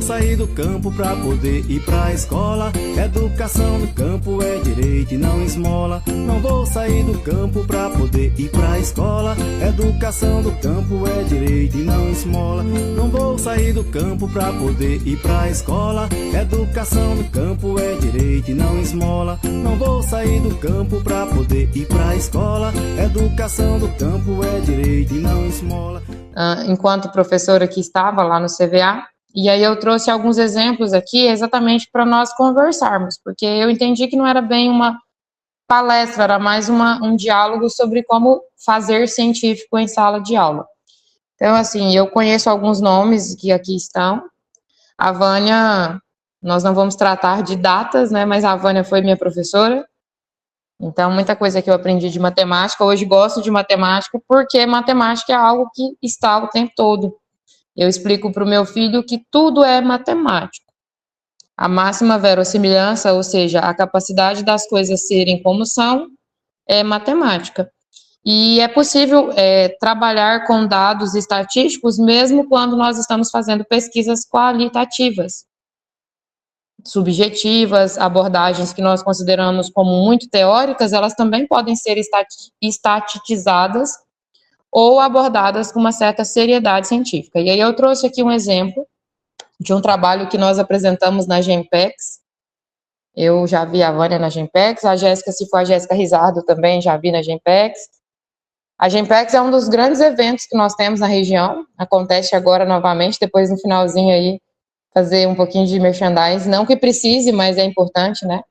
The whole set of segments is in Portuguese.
sair do campo pra poder ir pra escola. Educação no campo é direito e não esmola. Não vou sair do campo pra poder ir pra escola. Educação do campo é direito e não esmola. Não vou sair do campo pra poder ir pra escola. Educação do campo é direito e não esmola. Não vou sair do campo pra poder ir pra escola. Educação do campo é direito e não esmola. Enquanto professora que estava lá no CVA, e aí eu trouxe alguns exemplos aqui exatamente para nós conversarmos, porque eu entendi que não era bem uma palestra, era mais um diálogo sobre como fazer científico em sala de aula. Então, assim, eu conheço alguns nomes que aqui estão. A Vânia, nós não vamos tratar de datas, né, mas a Vânia foi minha professora. Então, muita coisa que eu aprendi de matemática, hoje gosto de matemática, porque matemática é algo que está o tempo todo. Eu explico para o meu filho que tudo é matemático. A máxima verossimilhança, ou seja, a capacidade das coisas serem como são, é matemática. E é possível trabalhar com dados estatísticos mesmo quando nós estamos fazendo pesquisas qualitativas, subjetivas, abordagens que nós consideramos como muito teóricas, elas também podem ser estatizadas ou abordadas com uma certa seriedade científica. E aí eu trouxe aqui um exemplo de um trabalho que nós apresentamos na GEMPEX. Eu já vi a Vânia na GEMPEX, a Jéssica, se for a Jéssica Rizardo também, já vi na GEMPEX. A GEMPEX é um dos grandes eventos que nós temos na região, acontece agora novamente, depois no finalzinho aí, fazer um pouquinho de merchandising, não que precise, mas é importante, né?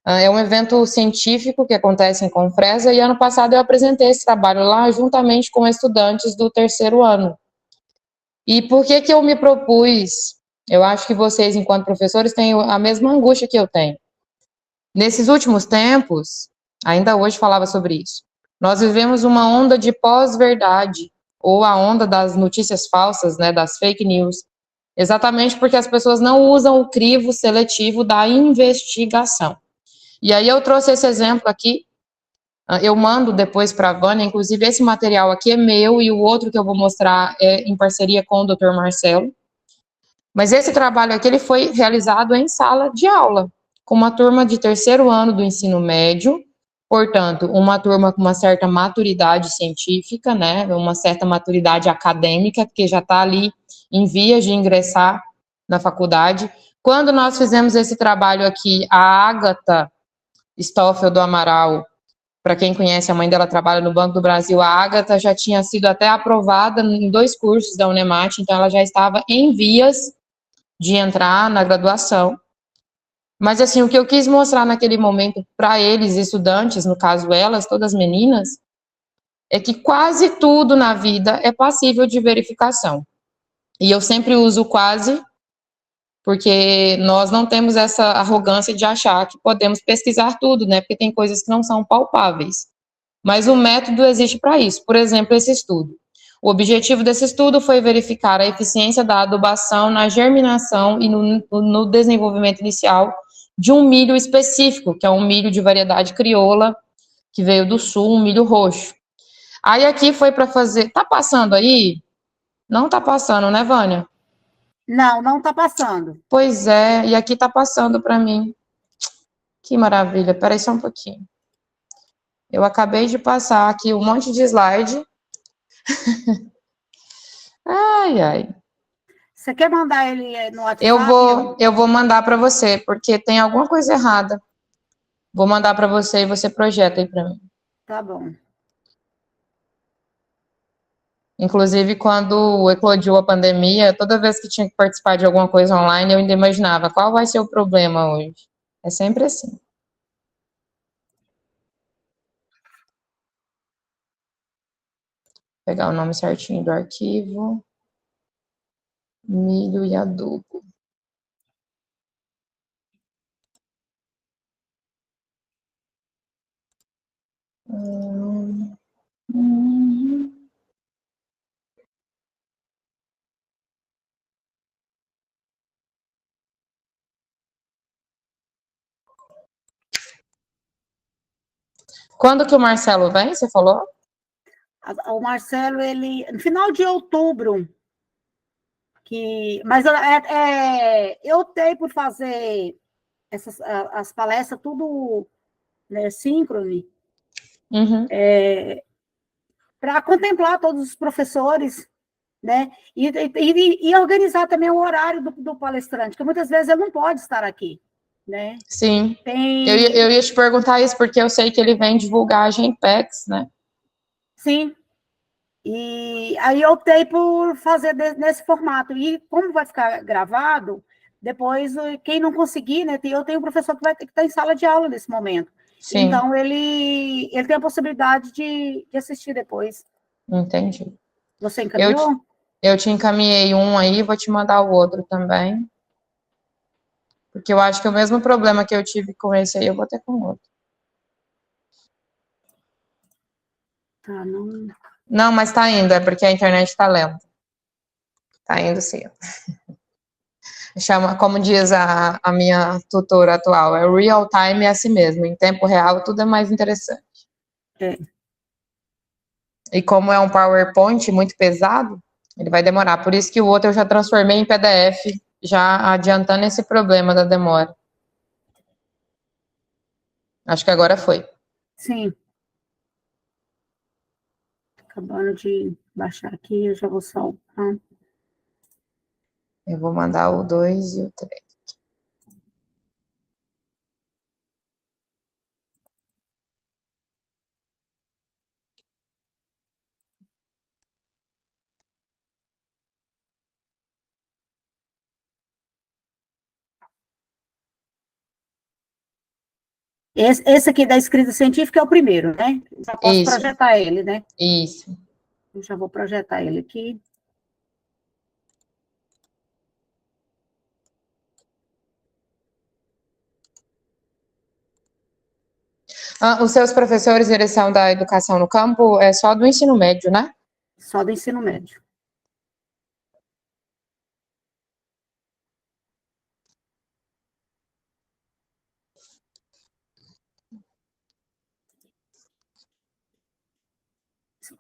É um evento científico que acontece em Confresa, e ano passado eu apresentei esse trabalho lá juntamente com estudantes do terceiro ano. E por que que eu me propus? Eu acho que vocês, enquanto professores, têm a mesma angústia que eu tenho. Nesses últimos tempos, ainda hoje falava sobre isso, nós vivemos uma onda de pós-verdade, ou a onda das notícias falsas, né, das fake news, exatamente porque as pessoas não usam o crivo seletivo da investigação. E aí eu trouxe esse exemplo aqui, eu mando depois para a Vânia, inclusive esse material aqui é meu e o outro que eu vou mostrar é em parceria com o Dr. Marcelo. Mas esse trabalho aqui ele foi realizado em sala de aula, com uma turma de terceiro ano do ensino médio, portanto, uma turma com uma certa maturidade científica, né, uma certa maturidade acadêmica, que já está ali em vias de ingressar na faculdade. Quando nós fizemos esse trabalho aqui, a Ágata Stoffel do Amaral, para quem conhece, a mãe dela trabalha no Banco do Brasil, a Ágata já tinha sido até aprovada em 2 cursos da Unemate, então ela já estava em vias de entrar na graduação. Mas, assim, o que eu quis mostrar naquele momento para eles, estudantes, no caso elas, todas meninas, é que quase tudo na vida é passível de verificação. E eu sempre uso quase, porque nós não temos essa arrogância de achar que podemos pesquisar tudo, né? Porque tem coisas que não são palpáveis. Mas o método existe para isso. Por exemplo, esse estudo. O objetivo desse estudo foi verificar a eficiência da adubação na germinação e no desenvolvimento inicial de um milho específico, que é um milho de variedade crioula, que veio do sul, um milho roxo. Aí aqui foi para fazer... Tá passando aí? Não tá passando, né, Vânia? Não, não tá passando. Pois é, e aqui tá passando para mim. Que maravilha. Peraí só um pouquinho. Eu acabei de passar aqui um monte de slide. Ai, ai. Você quer mandar ele no WhatsApp? Eu vou mandar para você, porque tem alguma coisa errada. Vou mandar para você e você projeta aí para mim. Tá bom. Inclusive, quando eclodiu a pandemia, toda vez que tinha que participar de alguma coisa online, eu ainda imaginava qual vai ser o problema hoje. É sempre assim. Vou pegar o nome certinho do arquivo. Milho e adubo. Quando que o Marcelo vem, você falou? O Marcelo, ele... No final de outubro, Mas eu optei por fazer as palestras tudo, né, síncrone, para contemplar todos os professores, né, e organizar também o horário do palestrante, porque muitas vezes ele não pode estar aqui, né? Sim. Eu ia te perguntar isso, porque eu sei que ele vem divulgar a Genpex, né? Sim. E aí eu optei por fazer nesse formato. E como vai ficar gravado, depois, quem não conseguir, né? Eu tenho um professor que vai ter que estar em sala de aula nesse momento. Sim. Então, ele tem a possibilidade de assistir depois. Entendi. Você encaminhou? Eu te encaminhei um aí, vou te mandar o outro também. Porque eu acho que o mesmo problema que eu tive com esse aí, eu vou ter com o outro. Tá, não... Não, mas tá indo, é porque a internet tá lenta. Tá indo sim. Chama, como diz a minha tutora atual, é real time, é assim mesmo. Em tempo real, tudo é mais interessante. É. E como é um PowerPoint muito pesado, ele vai demorar. Por isso que o outro eu já transformei em PDF, já adiantando esse problema da demora. Acho que agora foi. Sim. Acabando de baixar aqui, eu já vou salvar. Eu vou mandar o 2 e o 3. Esse aqui da escrita científica é o primeiro, né? Já posso projetar ele, né? Isso. Eu já vou projetar ele aqui. Os seus professores, eles são da educação no campo, é só do ensino médio, né? Só do ensino médio.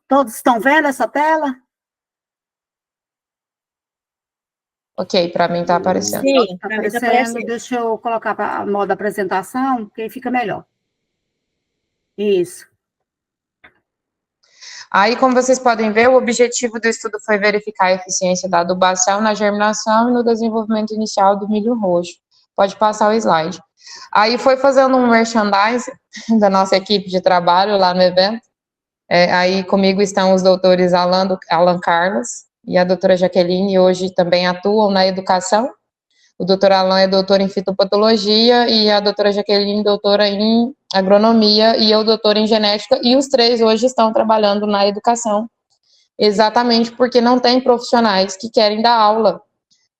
Todos estão vendo essa tela? Ok, para mim tá aparecendo. Sim, tá aparecendo. Deixa eu colocar para a modo apresentação, porque aí fica melhor. Isso. Aí, como vocês podem ver, o objetivo do estudo foi verificar a eficiência da adubação na germinação e no desenvolvimento inicial do milho roxo. Pode passar o slide. Aí foi fazendo um merchandising da nossa equipe de trabalho lá no evento. Aí comigo estão os doutores Alan Carlos e a doutora Jaqueline, hoje também atuam na educação. O doutor Alan é doutor em fitopatologia e a doutora Jaqueline, doutora em agronomia, e eu, doutora em genética, e os três hoje estão trabalhando na educação, exatamente porque não tem profissionais que querem dar aula.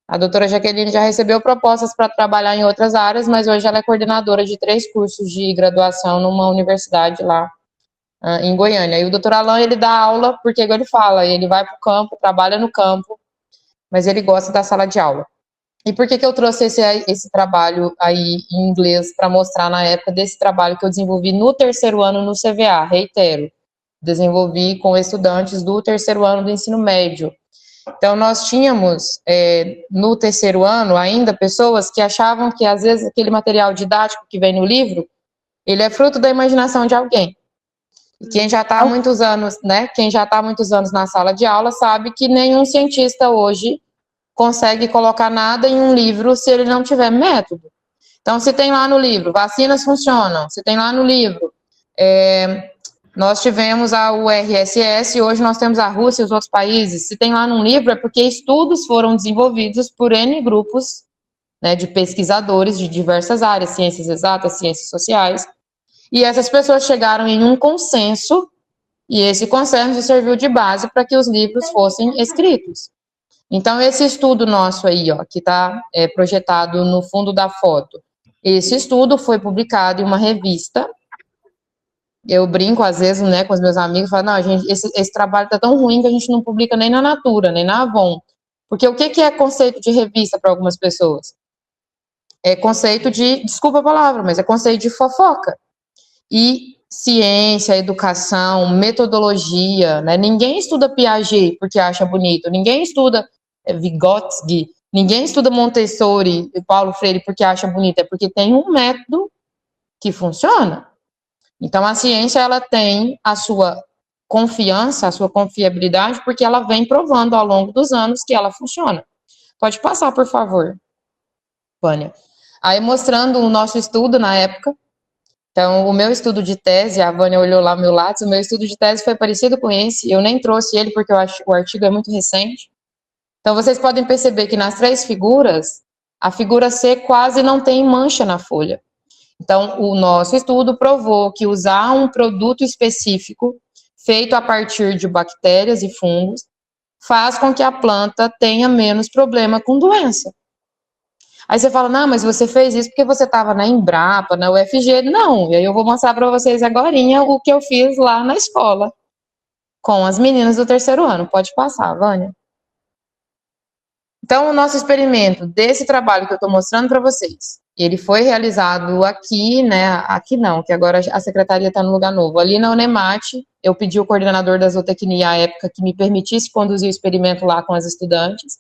A doutora Jaqueline já recebeu propostas para trabalhar em outras áreas, mas hoje ela é coordenadora de 3 cursos de graduação numa universidade lá em Goiânia. E o doutor Alan, ele dá aula porque, igual ele fala, ele vai para o campo, trabalha no campo, mas ele gosta da sala de aula. E por que eu trouxe esse trabalho aí em inglês para mostrar na época desse trabalho que eu desenvolvi no 3º ano no CVA, reitero, desenvolvi com estudantes do 3º ano do ensino médio. Então, nós tínhamos no 3º ano ainda pessoas que achavam que às vezes aquele material didático que vem no livro, ele é fruto da imaginação de alguém. E quem já está há muitos anos, né, quem já está há muitos anos na sala de aula sabe que nenhum cientista hoje consegue colocar nada em um livro se ele não tiver método. Então, se tem lá no livro, vacinas funcionam, se tem lá no livro, nós tivemos a URSS, hoje nós temos a Rússia e os outros países, se tem lá no livro é porque estudos foram desenvolvidos por N grupos, né, de pesquisadores de diversas áreas, ciências exatas, ciências sociais, e essas pessoas chegaram em um consenso, e esse consenso serviu de base para que os livros fossem escritos. Então, esse estudo nosso aí, ó, que está projetado no fundo da foto, esse estudo foi publicado em uma revista. Eu brinco, às vezes, né, com os meus amigos, falo, não, gente, esse trabalho está tão ruim que a gente não publica nem na Natura, nem na Avon. Porque o que é conceito de revista para algumas pessoas? É conceito de, desculpa a palavra, mas é conceito de fofoca. E ciência, educação, metodologia, né? Ninguém estuda Piaget porque acha bonito, ninguém estuda Vygotsky. Ninguém estuda Montessori e Paulo Freire porque acha bonita, é porque tem um método que funciona. Então, a ciência, ela tem a sua confiança, a sua confiabilidade, porque ela vem provando ao longo dos anos que ela funciona. Pode passar, por favor, Vânia. Aí, mostrando o nosso estudo na época. Então, o meu estudo de tese, a Vânia olhou lá ao meu lado, o meu estudo de tese foi parecido com esse, eu nem trouxe ele porque eu acho que o artigo é muito recente. Então, vocês podem perceber que nas 3 figuras, a figura C quase não tem mancha na folha. Então, o nosso estudo provou que usar um produto específico, feito a partir de bactérias e fungos, faz com que a planta tenha menos problema com doença. Aí você fala, não, mas você fez isso porque você estava na Embrapa, na UFG. Não, e aí eu vou mostrar para vocês agorinha o que eu fiz lá na escola, com as meninas do 3º ano. Pode passar, Vânia. Então, o nosso experimento desse trabalho que eu estou mostrando para vocês, ele foi realizado aqui, né, aqui não, que agora a secretaria está no lugar novo, ali na Unemate. Eu pedi ao coordenador da zootecnia à época que me permitisse conduzir o experimento lá com as estudantes.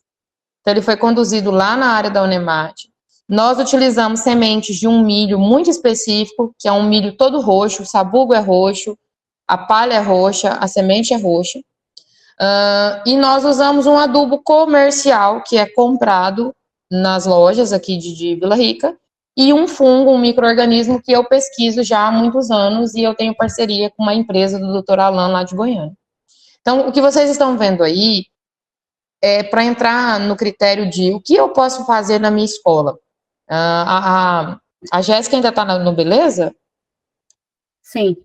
Então, ele foi conduzido lá na área da Unemate. Nós utilizamos sementes de um milho muito específico, que é um milho todo roxo, o sabugo é roxo, a palha é roxa, a semente é roxa. E nós usamos um adubo comercial, que é comprado nas lojas aqui de Vila Rica, e um fungo, um micro-organismo que eu pesquiso já há muitos anos, e eu tenho parceria com uma empresa do Dr. Alan, lá de Goiânia. Então, o que vocês estão vendo aí é para entrar no critério de o que eu posso fazer na minha escola. A Jéssica ainda está no Beleza? Sim.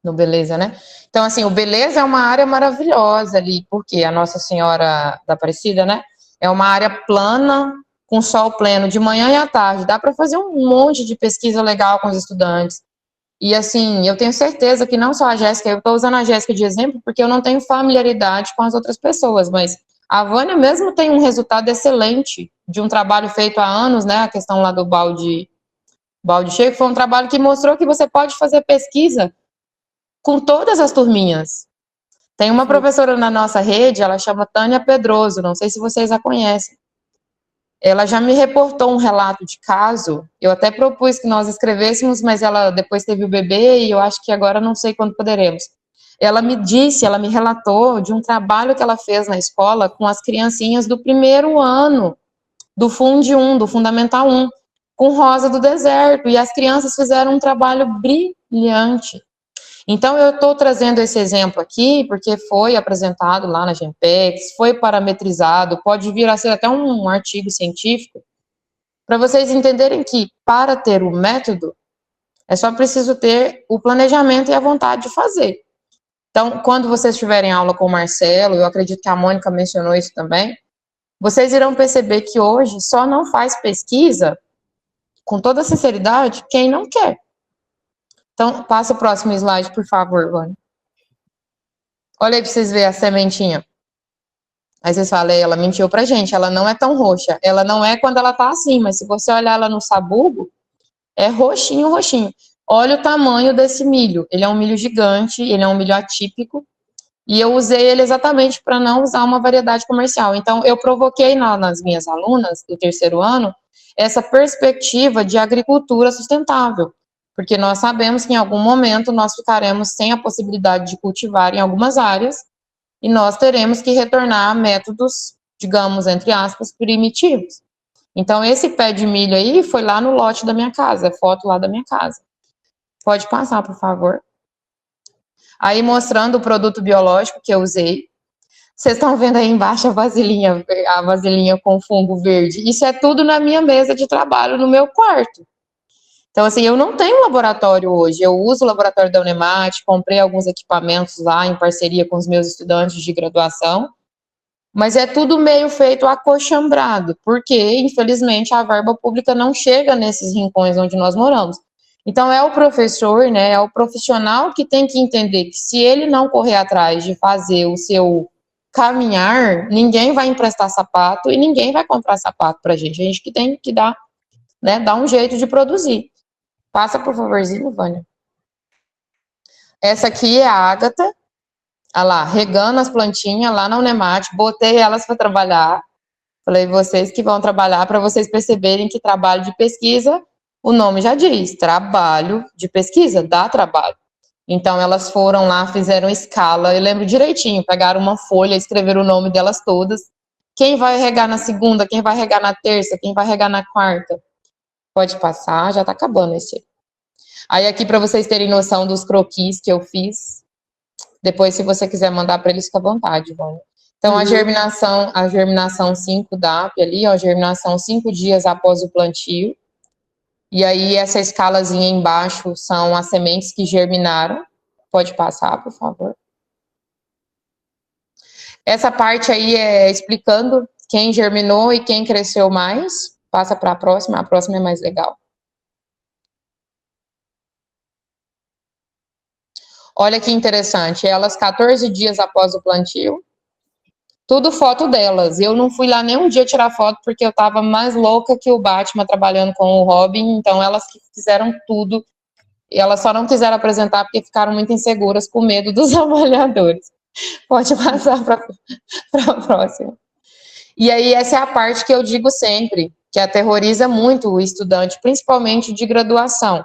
No Beleza, né? Então, assim, o Beleza é uma área maravilhosa ali, porque a Nossa Senhora da Aparecida, né? É uma área plana, com sol pleno, de manhã e à tarde. Dá para fazer um monte de pesquisa legal com os estudantes. E, assim, eu tenho certeza que não só a Jéssica, eu estou usando a Jéssica de exemplo, porque eu não tenho familiaridade com as outras pessoas, mas a Vânia mesmo tem um resultado excelente de um trabalho feito há anos, né? A questão lá do balde cheio, foi um trabalho que mostrou que você pode fazer pesquisa com todas as turminhas. Tem uma professora na nossa rede, ela chama Tânia Pedroso, não sei se vocês a conhecem. Ela já me reportou um relato de caso, eu até propus que nós escrevêssemos, mas ela depois teve o bebê e eu acho que agora não sei quando poderemos. Ela me relatou de um trabalho que ela fez na escola com as criancinhas do 1º ano, do Fundi 1, do Fundamental 1, com rosa do deserto, e as crianças fizeram um trabalho brilhante. Então, eu estou trazendo esse exemplo aqui, porque foi apresentado lá na Genpex, foi parametrizado, pode vir a ser até um artigo científico, para vocês entenderem que, para ter o método, é só preciso ter o planejamento e a vontade de fazer. Então, quando vocês tiverem aula com o Marcelo, eu acredito que a Mônica mencionou isso também, vocês irão perceber que hoje só não faz pesquisa, com toda sinceridade, quem não quer. Então, passa o próximo slide, por favor, Vânia. Olha aí para vocês verem a sementinha. Aí vocês falam, ela mentiu pra gente, ela não é tão roxa. Ela não é quando ela tá assim, mas se você olhar ela no sabugo, é roxinho, roxinho. Olha o tamanho desse milho. Ele é um milho gigante, ele é um milho atípico, e eu usei ele exatamente para não usar uma variedade comercial. Então, eu provoquei nas minhas alunas do 3º ano essa perspectiva de agricultura sustentável, porque nós sabemos que em algum momento nós ficaremos sem a possibilidade de cultivar em algumas áreas e nós teremos que retornar a métodos, digamos, entre aspas, primitivos. Então, esse pé de milho aí foi lá no lote da minha casa, é foto lá da minha casa. Pode passar, por favor. Aí, mostrando o produto biológico que eu usei. Vocês estão vendo aí embaixo a vasilhinha com fungo verde. Isso é tudo na minha mesa de trabalho, no meu quarto. Então, assim, eu não tenho laboratório hoje, eu uso o laboratório da Unemate, comprei alguns equipamentos lá em parceria com os meus estudantes de graduação, mas é tudo meio feito acochambrado, porque, infelizmente, a verba pública não chega nesses rincões onde nós moramos. Então, é o professor, né, é o profissional que tem que entender que se ele não correr atrás de fazer o seu caminhar, ninguém vai emprestar sapato e ninguém vai comprar sapato pra gente. A gente que tem que dar um jeito de produzir. Passa, por favorzinho, Vânia. Essa aqui é a Ágata. Ah lá, regando as plantinhas lá na Unemate, botei elas para trabalhar. Falei, vocês que vão trabalhar, para vocês perceberem que trabalho de pesquisa, o nome já diz, trabalho de pesquisa, dá trabalho. Então, elas foram lá, fizeram escala, eu lembro direitinho, pegaram uma folha, escreveram o nome delas todas, quem vai regar na segunda, quem vai regar na terça, quem vai regar na quarta. Pode passar, já tá acabando esse. Aí aqui, para vocês terem noção dos croquis que eu fiz, depois, se você quiser mandar para eles, fica à vontade, vamos. Então, a germinação 5 DAP ali, ó, germinação 5 dias após o plantio. E aí, essa escalazinha embaixo são as sementes que germinaram. Pode passar, por favor. Essa parte aí é explicando quem germinou e quem cresceu mais. Passa para a próxima é mais legal. Olha que interessante, elas 14 dias após o plantio, tudo foto delas. Eu não fui lá nem um dia tirar foto porque eu estava mais louca que o Batman trabalhando com o Robin, então elas que fizeram tudo. E elas só não quiseram apresentar porque ficaram muito inseguras com medo dos avaliadores. Pode passar para a próxima. E aí essa é a parte que eu digo sempre, que aterroriza muito o estudante, principalmente de graduação.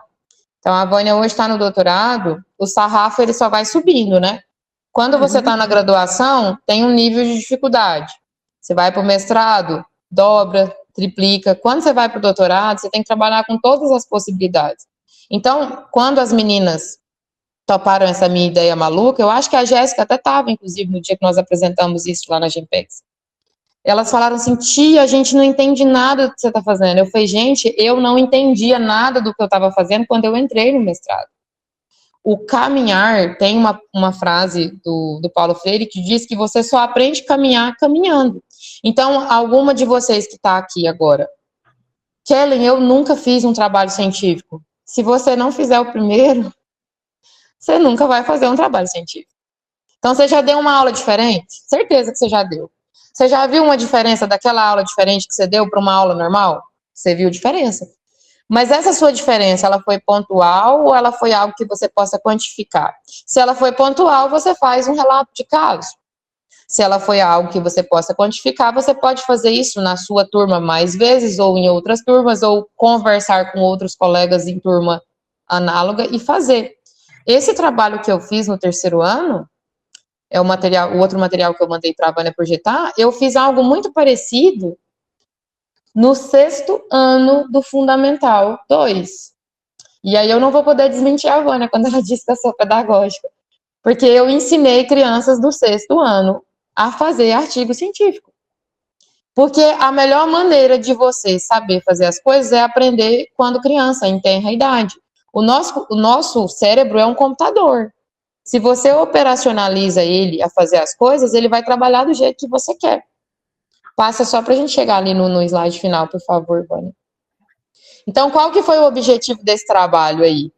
Então, a Vânia hoje está no doutorado, o sarrafo ele só vai subindo, né? Quando você está na graduação, tem um nível de dificuldade. Você vai para o mestrado, dobra, triplica. Quando você vai para o doutorado, você tem que trabalhar com todas as possibilidades. Então, quando as meninas toparam essa minha ideia maluca, eu acho que a Jéssica até estava, inclusive, no dia que nós apresentamos isso lá na Gempex. Elas falaram assim, tia, a gente não entende nada do que você está fazendo. Eu falei, gente, eu não entendia nada do que eu estava fazendo quando eu entrei no mestrado. O caminhar, tem uma frase do Paulo Freire que diz que você só aprende a caminhar caminhando. Então, alguma de vocês que está aqui agora, Kellen, eu nunca fiz um trabalho científico. Se você não fizer o primeiro, você nunca vai fazer um trabalho científico. Então, você já deu uma aula diferente? Certeza que você já deu. Você já viu uma diferença daquela aula diferente que você deu para uma aula normal? Você viu diferença. Mas essa sua diferença, ela foi pontual ou ela foi algo que você possa quantificar? Se ela foi pontual, você faz um relato de caso. Se ela foi algo que você possa quantificar, você pode fazer isso na sua turma mais vezes ou em outras turmas ou conversar com outros colegas em turma análoga e fazer. Esse trabalho que eu fiz no terceiro ano, é o outro material que eu mandei para a Vânia projetar, eu fiz algo muito parecido no 6º ano do Fundamental 2. E aí eu não vou poder desmentir a Vânia quando ela diz que eu sou pedagógica, porque eu ensinei crianças do 6º ano a fazer artigo científico. Porque a melhor maneira de você saber fazer as coisas é aprender quando criança, em tenra idade. O nosso cérebro é um computador. Se você operacionaliza ele a fazer as coisas, ele vai trabalhar do jeito que você quer. Passa só para a gente chegar ali no slide final, por favor, Vânia. Então, qual que foi o objetivo desse trabalho aí?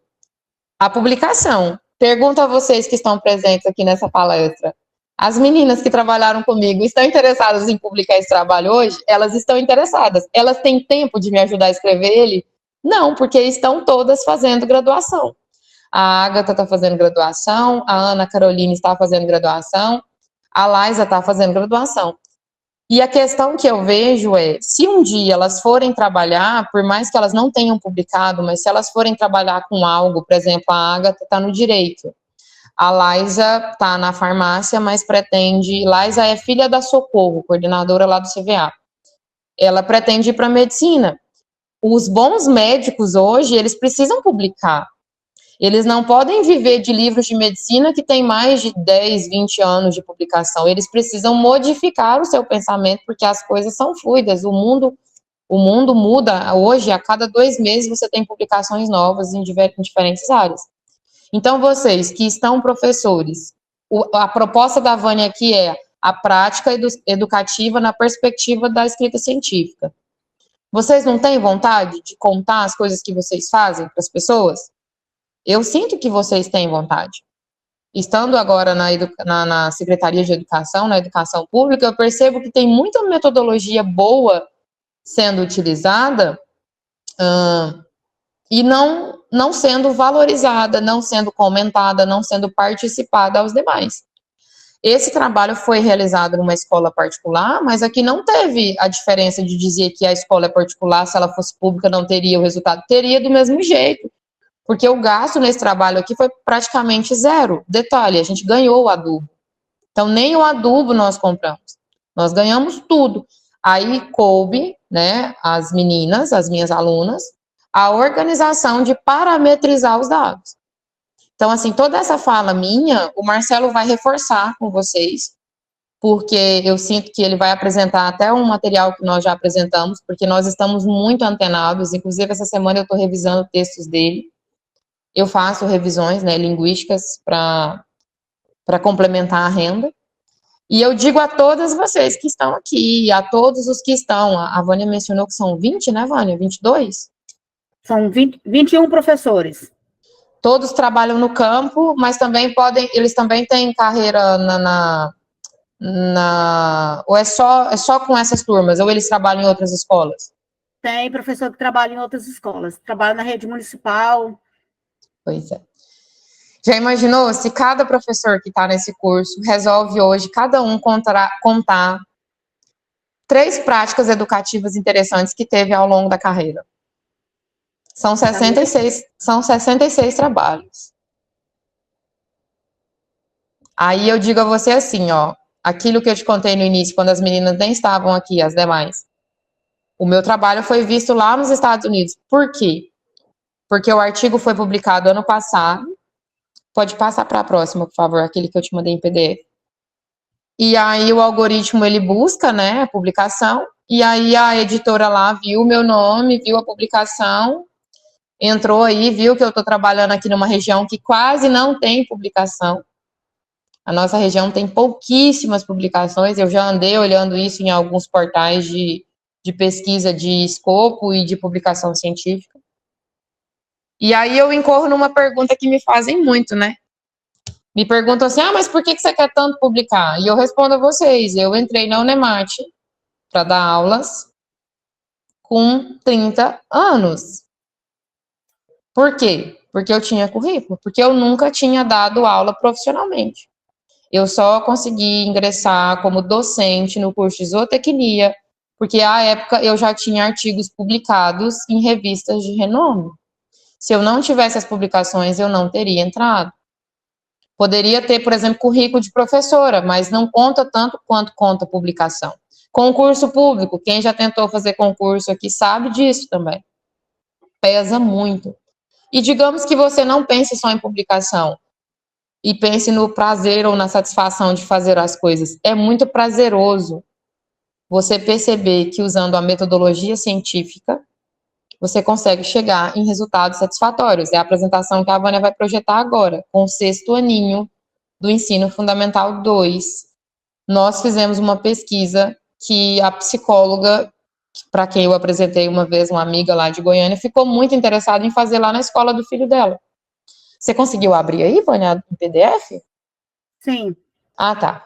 A publicação. Pergunto a vocês que estão presentes aqui nessa palestra. As meninas que trabalharam comigo estão interessadas em publicar esse trabalho hoje? Elas estão interessadas. Elas têm tempo de me ajudar a escrever ele? Não, porque estão todas fazendo graduação. A Agatha está fazendo graduação, a Ana Carolina está fazendo graduação, a Laisa está fazendo graduação. E a questão que eu vejo é, se um dia elas forem trabalhar, por mais que elas não tenham publicado, mas se elas forem trabalhar com algo, por exemplo, a Agatha está no direito, a Laisa está na farmácia, mas pretende... Laisa é filha da Socorro, coordenadora lá do CVA. Ela pretende ir para medicina. Os bons médicos hoje, eles precisam publicar. Eles não podem viver de livros de medicina que têm mais de 10, 20 anos de publicação. Eles precisam modificar o seu pensamento, porque as coisas são fluidas. O mundo muda. Hoje, a cada 2 meses, você tem publicações novas em diferentes áreas. Então, vocês que estão professores, a proposta da Vânia aqui é a prática educativa na perspectiva da escrita científica. Vocês não têm vontade de contar as coisas que vocês fazem para as pessoas? Eu sinto que vocês têm vontade. Estando agora na Secretaria de Educação, na Educação Pública, eu percebo que tem muita metodologia boa sendo utilizada e não sendo valorizada, não sendo comentada, não sendo participada aos demais. Esse trabalho foi realizado numa escola particular, mas aqui não teve a diferença de dizer que a escola é particular, se ela fosse pública não teria o resultado, teria do mesmo jeito, porque o gasto nesse trabalho aqui foi praticamente zero. Detalhe, a gente ganhou o adubo. Então, nem o adubo nós compramos. Nós ganhamos tudo. Aí coube, né, as meninas, as minhas alunas, a organização de parametrizar os dados. Então, assim, toda essa fala minha, o Marcelo vai reforçar com vocês, porque eu sinto que ele vai apresentar até um material que nós já apresentamos, porque nós estamos muito antenados, inclusive essa semana eu estou revisando textos dele. Eu faço revisões, né, linguísticas para complementar a renda. E eu digo a todas vocês que estão aqui, a todos os que estão, a Vânia mencionou que são 20, né, Vânia? 22? São 21 professores. Todos trabalham no campo, mas também eles também têm carreira ou é só com essas turmas, ou eles trabalham em outras escolas? Tem professor que trabalha em outras escolas, trabalha na rede municipal. Pois é. Já imaginou se cada professor que está nesse curso resolve hoje, cada um contar 3 práticas educativas interessantes que teve ao longo da carreira? São 66 trabalhos. Aí eu digo a você assim, ó, aquilo que eu te contei no início, quando as meninas nem estavam aqui, as demais. O meu trabalho foi visto lá nos Estados Unidos. Por quê? Porque o artigo foi publicado ano passado. Pode passar para a próxima, por favor, aquele que eu te mandei em PDF. E aí o algoritmo, ele busca, né, a publicação, e aí a editora lá viu o meu nome, viu a publicação, entrou aí, viu que eu estou trabalhando aqui numa região que quase não tem publicação. A nossa região tem pouquíssimas publicações, eu já andei olhando isso em alguns portais de pesquisa de escopo e de publicação científica. E aí eu incorro numa pergunta que me fazem muito, né? Me perguntam assim, mas por que você quer tanto publicar? E eu respondo a vocês, eu entrei na Unemate para dar aulas com 30 anos. Por quê? Porque eu tinha currículo, porque eu nunca tinha dado aula profissionalmente. Eu só consegui ingressar como docente no curso de zootecnia, porque à época eu já tinha artigos publicados em revistas de renome. Se eu não tivesse as publicações, eu não teria entrado. Poderia ter, por exemplo, currículo de professora, mas não conta tanto quanto conta publicação. Concurso público, quem já tentou fazer concurso aqui sabe disso também. Pesa muito. E digamos que você não pense só em publicação, e pense no prazer ou na satisfação de fazer as coisas. É muito prazeroso você perceber que usando a metodologia científica, você consegue chegar em resultados satisfatórios. É a apresentação que a Vânia vai projetar agora, com o 6º aninho do Ensino Fundamental 2. Nós fizemos uma pesquisa que a psicóloga, para quem eu apresentei uma vez, uma amiga lá de Goiânia, ficou muito interessada em fazer lá na escola do filho dela. Você conseguiu abrir aí, Vânia, em PDF? Sim. Ah, tá.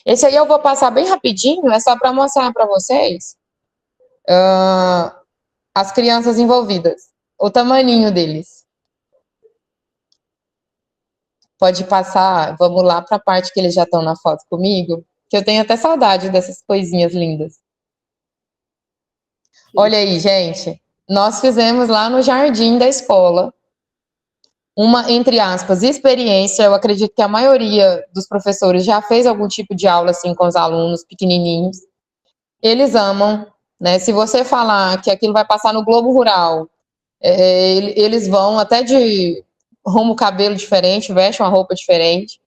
Esse aí eu vou passar bem rapidinho, é só para mostrar para vocês as crianças envolvidas, o tamaninho deles. Pode passar, vamos lá para a parte que eles já estão na foto comigo, que eu tenho até saudade dessas coisinhas lindas. Olha aí, gente, nós fizemos lá no jardim da escola uma, entre aspas, experiência. Eu acredito que a maioria dos professores já fez algum tipo de aula assim com os alunos pequenininhos. Eles amam, né? Se você falar que aquilo vai passar no Globo Rural, eles vão até de rumo cabelo diferente, vestem uma roupa diferente.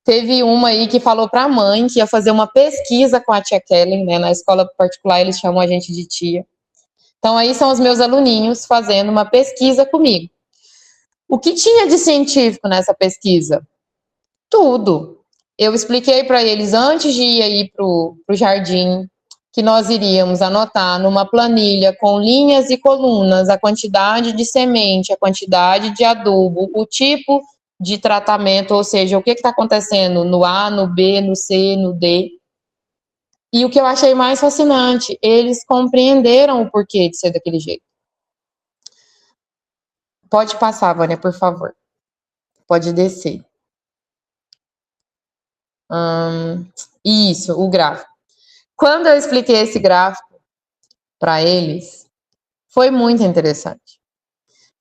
Teve uma aí que falou para a mãe que ia fazer uma pesquisa com a tia Kellen, né? Na escola particular eles chamam a gente de tia. Então aí são os meus aluninhos fazendo uma pesquisa comigo. O que tinha de científico nessa pesquisa? Tudo. Eu expliquei para eles antes de ir aí para o jardim que nós iríamos anotar numa planilha com linhas e colunas a quantidade de semente, a quantidade de adubo, o tipo de tratamento, ou seja, o que está acontecendo no A, no B, no C, no D. E o que eu achei mais fascinante, eles compreenderam o porquê de ser daquele jeito. Pode passar, Vânia, por favor. Pode descer. Isso, o gráfico. Quando eu expliquei esse gráfico para eles, foi muito interessante.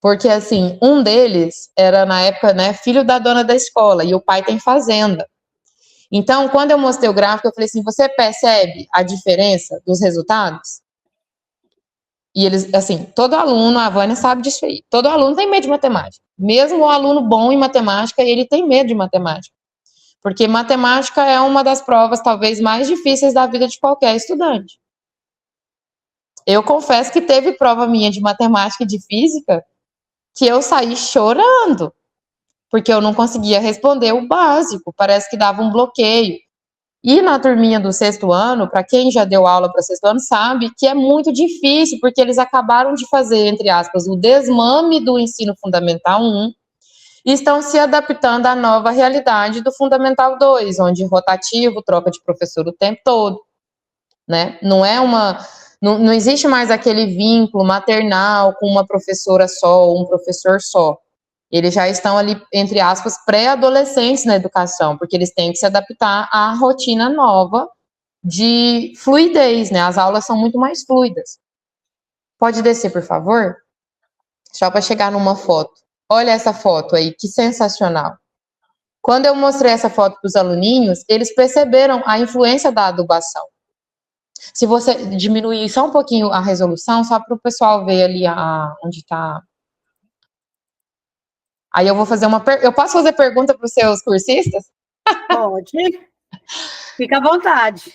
Porque, assim, um deles era, na época, né, filho da dona da escola, e o pai tem fazenda. Então, quando eu mostrei o gráfico, eu falei assim, você percebe a diferença dos resultados? E eles, assim, todo aluno, a Vânia sabe disso aí, todo aluno tem medo de matemática. Mesmo o aluno bom em matemática, ele tem medo de matemática. Porque matemática é uma das provas, talvez, mais difíceis da vida de qualquer estudante. Eu confesso que teve prova minha de matemática e de física que eu saí chorando, porque eu não conseguia responder o básico, parece que dava um bloqueio. E na turminha do sexto ano, para quem já deu aula para sexto ano, sabe que é muito difícil, porque eles acabaram de fazer, entre aspas, o desmame do ensino fundamental 1 e estão se adaptando à nova realidade do fundamental 2, onde rotativo, troca de professor o tempo todo, né? Não existe mais aquele vínculo maternal com uma professora só ou um professor só. Eles já estão ali, entre aspas, pré-adolescentes na educação, porque eles têm que se adaptar à rotina nova de fluidez, né? As aulas são muito mais fluidas. Pode descer, por favor? Só para chegar numa foto. Olha essa foto aí, que sensacional. Quando eu mostrei essa foto para os aluninhos, eles perceberam a influência da adubação. Se você diminuir só um pouquinho a resolução, só para o pessoal ver ali onde está. Aí eu vou fazer eu posso fazer pergunta para os seus cursistas? Pode. Fica à vontade.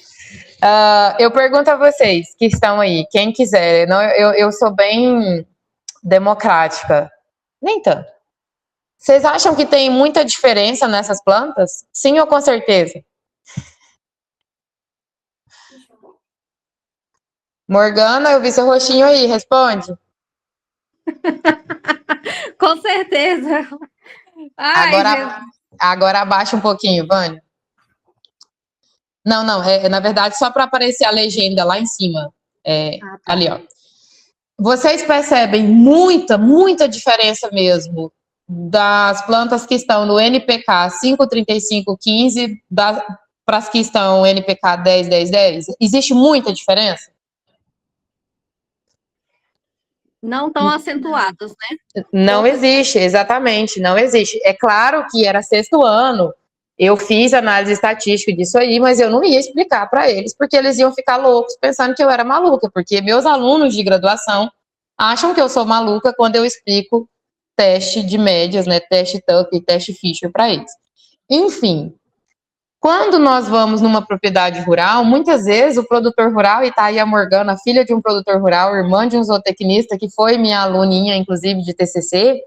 Eu pergunto a vocês que estão aí, quem quiser. Eu sou bem democrática. Nem tanto. Vocês acham que tem muita diferença nessas plantas? Sim ou com certeza? Morgana, eu vi seu rostinho aí, responde. Com certeza. Ai, agora abaixa um pouquinho, Vânia. Não, na verdade, só para aparecer a legenda lá em cima. Tá. Ali, ó. Vocês percebem muita diferença mesmo das plantas que estão no NPK 53515 para as que estão NPK 101010? Existe muita diferença? Não tão acentuados, né? Não existe, exatamente, não existe. É claro que era sexto ano, eu fiz análise estatística disso aí, mas eu não ia explicar para eles, porque eles iam ficar loucos pensando que eu era maluca, porque meus alunos de graduação acham que eu sou maluca quando eu explico teste de médias, né, teste Tuck e teste Fisher para eles. Enfim, quando nós vamos numa propriedade rural, muitas vezes o produtor rural, e tá aí a Morgana, filha de um produtor rural, irmã de um zootecnista, que foi minha aluninha, inclusive, de TCC,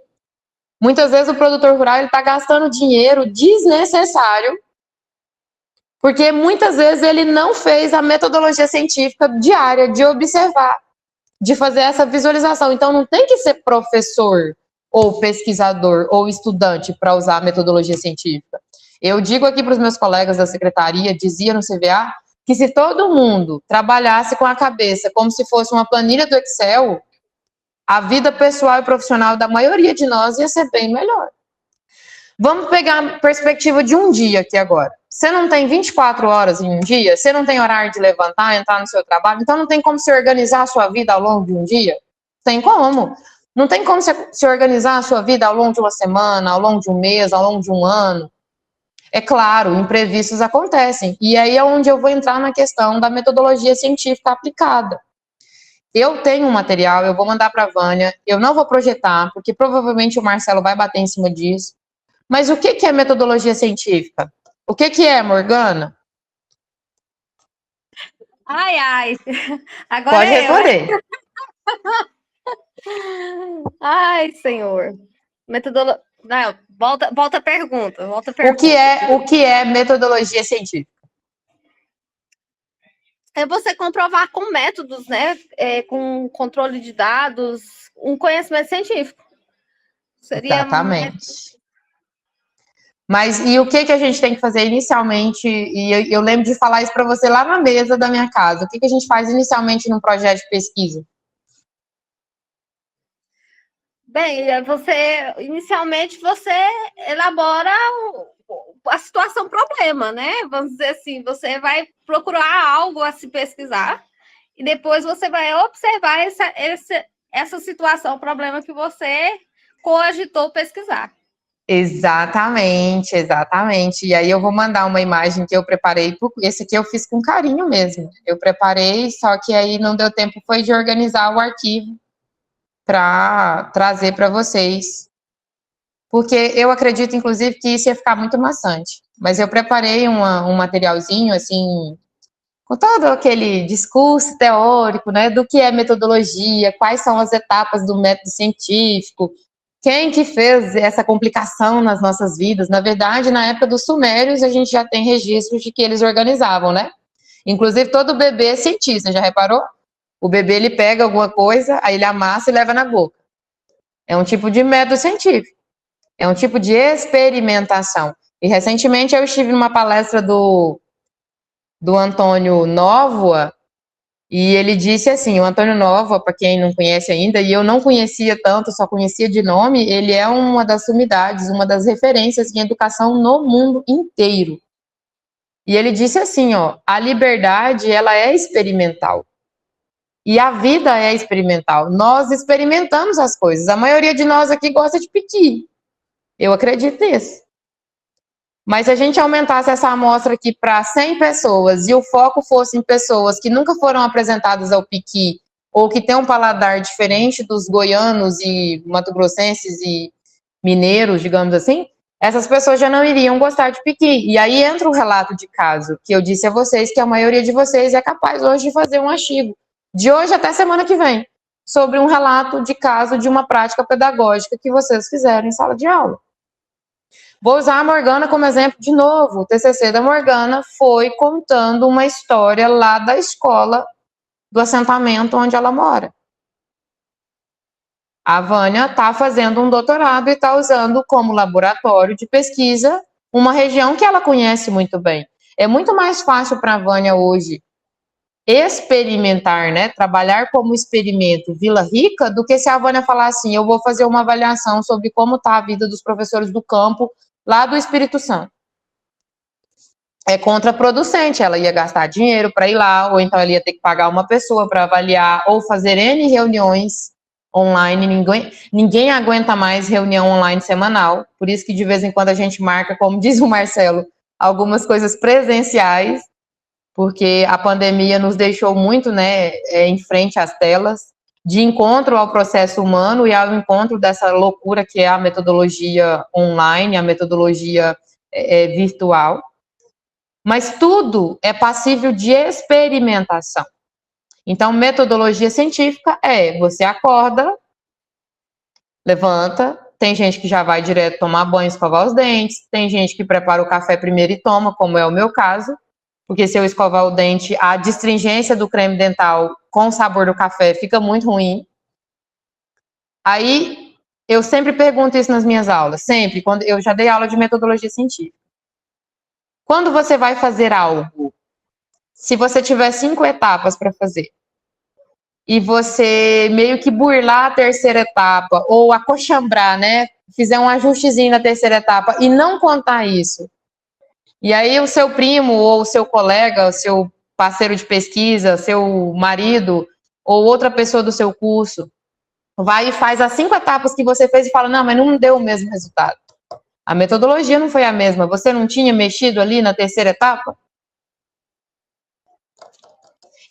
muitas vezes o produtor rural está gastando dinheiro desnecessário, porque muitas vezes ele não fez a metodologia científica diária de observar, de fazer essa visualização. Então, não tem que ser professor ou pesquisador ou estudante para usar a metodologia científica. Eu digo aqui para os meus colegas da secretaria, dizia no CVA, que se todo mundo trabalhasse com a cabeça como se fosse uma planilha do Excel, a vida pessoal e profissional da maioria de nós ia ser bem melhor. Vamos pegar a perspectiva de um dia aqui agora. Você não tem 24 horas em um dia? Você não tem horário de levantar, entrar no seu trabalho? Então não tem como se organizar a sua vida ao longo de um dia? Tem como. Não tem como se organizar a sua vida ao longo de uma semana, ao longo de um mês, ao longo de um ano. É claro, imprevistos acontecem. E aí é onde eu vou entrar na questão da metodologia científica aplicada. Eu tenho um material, eu vou mandar para a Vânia, eu não vou projetar, porque provavelmente o Marcelo vai bater em cima disso. Mas o que é metodologia científica? O que é, Morgana? Ai. Agora pode responder. Ai, senhor. Metodologia. Não, volta a pergunta. O que é metodologia científica? É você comprovar com métodos, né? Com controle de dados, um conhecimento científico. Seria exatamente. Mas e o que a gente tem que fazer inicialmente? E eu lembro de falar isso para você lá na mesa da minha casa. O que a gente faz inicialmente num projeto de pesquisa? Bem, inicialmente você elabora a situação problema, né? Vamos dizer assim, você vai procurar algo a se pesquisar e depois você vai observar essa situação, problema que você cogitou pesquisar. Exatamente, exatamente. E aí eu vou mandar uma imagem que eu preparei, esse aqui eu fiz com carinho mesmo. Eu preparei, só que aí não deu tempo, foi de organizar o arquivo para trazer para vocês. Porque eu acredito, inclusive, que isso ia ficar muito maçante. Mas eu preparei um materialzinho, assim, com todo aquele discurso teórico, né, do que é metodologia, quais são as etapas do método científico, quem que fez essa complicação nas nossas vidas. Na verdade, na época dos sumérios, a gente já tem registros de que eles organizavam, né? Inclusive, todo bebê é cientista, já reparou? O bebê, ele pega alguma coisa, aí ele amassa e leva na boca. É um tipo de método científico. É um tipo de experimentação. E, recentemente, eu estive numa palestra do Antônio Nóvoa, e ele disse assim, o Antônio Nóvoa, para quem não conhece ainda, e eu não conhecia tanto, só conhecia de nome, ele é uma das sumidades, uma das referências em educação no mundo inteiro. E ele disse assim, ó, a liberdade, ela é experimental. E a vida é experimental. Nós experimentamos as coisas. A maioria de nós aqui gosta de piqui. Eu acredito nisso. Mas se a gente aumentasse essa amostra aqui para 100 pessoas e o foco fosse em pessoas que nunca foram apresentadas ao piqui ou que têm um paladar diferente dos goianos e mato-grossenses e mineiros, digamos assim, essas pessoas já não iriam gostar de piqui. E aí entra o relato de caso, que eu disse a vocês que a maioria de vocês é capaz hoje de fazer um artigo, de hoje até semana que vem, sobre um relato de caso de uma prática pedagógica que vocês fizeram em sala de aula. Vou usar a Morgana como exemplo de novo. O TCC da Morgana foi contando uma história lá da escola, do assentamento onde ela mora. A Vânia está fazendo um doutorado e está usando como laboratório de pesquisa uma região que ela conhece muito bem. É muito mais fácil para a Vânia hoje experimentar, né, trabalhar como experimento Vila Rica, do que se a Vânia falar assim, eu vou fazer uma avaliação sobre como está a vida dos professores do campo lá do Espírito Santo. É contraproducente, ela ia gastar dinheiro para ir lá, ou então ela ia ter que pagar uma pessoa para avaliar, ou fazer N reuniões online. Ninguém aguenta mais reunião online semanal, por isso que de vez em quando a gente marca, como diz o Marcelo, algumas coisas presenciais, porque a pandemia nos deixou muito, né, em frente às telas, de encontro ao processo humano e ao encontro dessa loucura que é a metodologia online, a metodologia virtual. Mas tudo é passível de experimentação. Então, metodologia científica você acorda, levanta, tem gente que já vai direto tomar banho, escovar os dentes, tem gente que prepara o café primeiro e toma, como é o meu caso, porque se eu escovar o dente, a distringência do creme dental com o sabor do café fica muito ruim. Aí, eu sempre pergunto isso nas minhas aulas, sempre, quando eu já dei aula de metodologia científica. Quando você vai fazer algo, se você tiver 5 etapas para fazer, e você meio que burlar a terceira etapa, ou acochambrar, né, fizer um ajustezinho na terceira etapa, e não contar isso, e aí o seu primo, ou o seu colega, o seu parceiro de pesquisa, seu marido, ou outra pessoa do seu curso, vai e faz as 5 etapas que você fez e fala, não, mas não deu o mesmo resultado. A metodologia não foi a mesma. Você não tinha mexido ali na terceira etapa?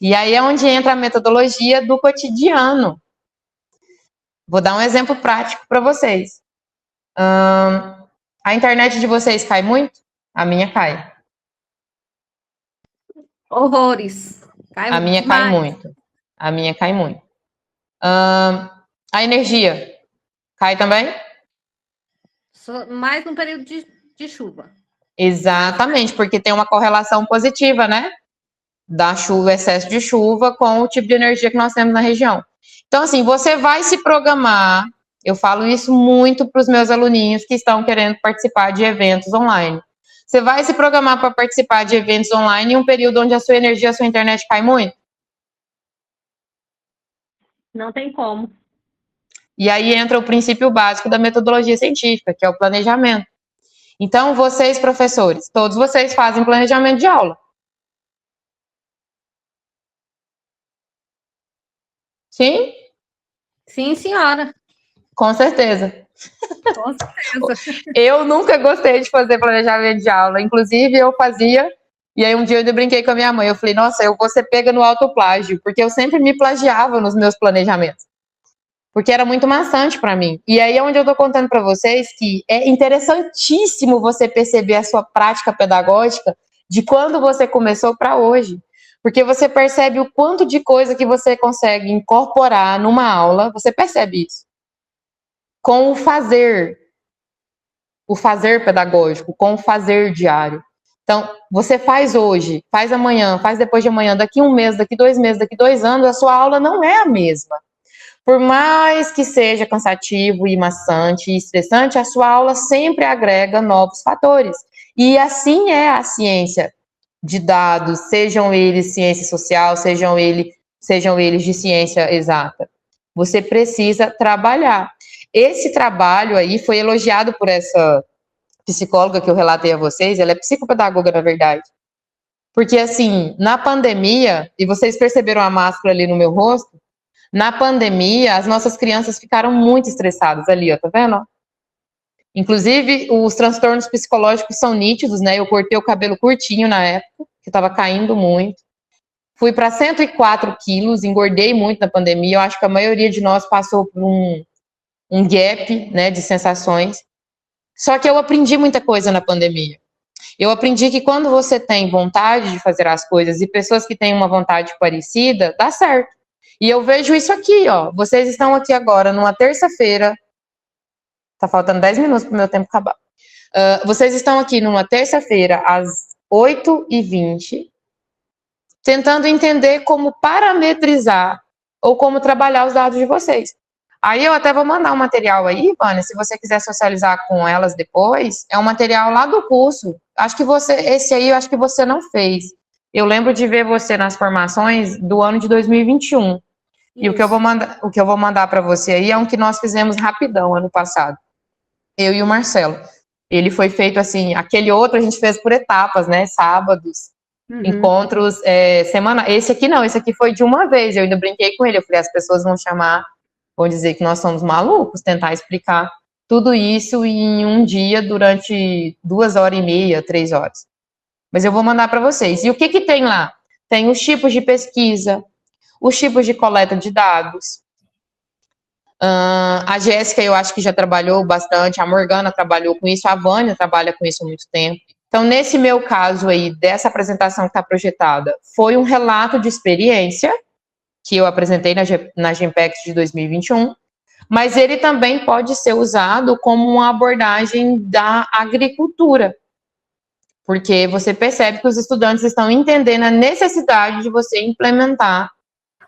E aí é onde entra a metodologia do cotidiano. Vou dar um exemplo prático para vocês. A internet de vocês cai muito? A minha cai. Horrores. A minha cai muito. A minha cai muito. A energia cai também? Mais no período de chuva. Exatamente, porque tem uma correlação positiva, né? Da chuva, excesso de chuva, com o tipo de energia que nós temos na região. Então, assim, você vai se programar. Eu falo isso muito para os meus aluninhos que estão querendo participar de eventos online. Você vai se programar para participar de eventos online em um período onde a sua energia, a sua internet cai muito? Não tem como. E aí entra o princípio básico da metodologia científica, que é o planejamento. Então, vocês, professores, todos vocês fazem planejamento de aula. Sim? Sim, senhora. Com certeza. Com certeza. Eu nunca gostei de fazer planejamento de aula. Inclusive, eu fazia. E aí, um dia eu ainda brinquei com a minha mãe. Eu falei, nossa, eu vou ser pega no autoplágio. Porque eu sempre me plagiava nos meus planejamentos. Porque era muito maçante para mim. E aí é onde eu tô contando para vocês que é interessantíssimo você perceber a sua prática pedagógica de quando você começou para hoje. Porque você percebe o quanto de coisa que você consegue incorporar numa aula, você percebe isso. Com o fazer pedagógico, com o fazer diário. Então, você faz hoje, faz amanhã, faz depois de amanhã, daqui 1 mês, daqui 2 meses, daqui 2 anos, a sua aula não é a mesma. Por mais que seja cansativo e maçante e estressante, a sua aula sempre agrega novos fatores. E assim é a ciência de dados, sejam eles ciência social, sejam eles de ciência exata. Você precisa trabalhar. Esse trabalho aí foi elogiado por essa psicóloga que eu relatei a vocês, ela é psicopedagoga, na verdade. Porque, assim, na pandemia, e vocês perceberam a máscara ali no meu rosto, na pandemia, as nossas crianças ficaram muito estressadas ali, ó, tá vendo? Inclusive, os transtornos psicológicos são nítidos, né? Eu cortei o cabelo curtinho na época, que estava caindo muito. Fui para 104 quilos, engordei muito na pandemia. Eu acho que a maioria de nós passou por um gap, né, de sensações. Só que eu aprendi muita coisa na pandemia. Eu aprendi que quando você tem vontade de fazer as coisas e pessoas que têm uma vontade parecida, dá certo. E eu vejo isso aqui, ó. Vocês estão aqui agora, numa terça-feira. Tá faltando 10 minutos para o meu tempo acabar. Vocês estão aqui numa terça-feira, às 8h20, tentando entender como parametrizar ou como trabalhar os dados de vocês. Aí eu até vou mandar um material aí, Vânia, se você quiser socializar com elas depois, é um material lá do curso. Acho que esse aí eu acho que você não fez. Eu lembro de ver você nas formações do ano de 2021. Isso. E o que eu vou mandar para você aí é um que nós fizemos rapidão ano passado. Eu e o Marcelo. Ele foi feito assim, aquele outro a gente fez por etapas, né? Sábados, encontros, semana. Esse aqui não, esse aqui foi de uma vez. Eu ainda brinquei com ele, eu falei, as pessoas vão dizer que nós somos malucos, tentar explicar tudo isso em um dia durante 2h30, 3 horas. Mas eu vou mandar para vocês. E o que tem lá? Tem os tipos de pesquisa, os tipos de coleta de dados. A Jéssica, eu acho que já trabalhou bastante, a Morgana trabalhou com isso, a Vânia trabalha com isso há muito tempo. Então, nesse meu caso aí, dessa apresentação que está projetada, foi um relato de experiência que eu apresentei na GEMPEX de 2021, mas ele também pode ser usado como uma abordagem da agricultura, porque você percebe que os estudantes estão entendendo a necessidade de você implementar,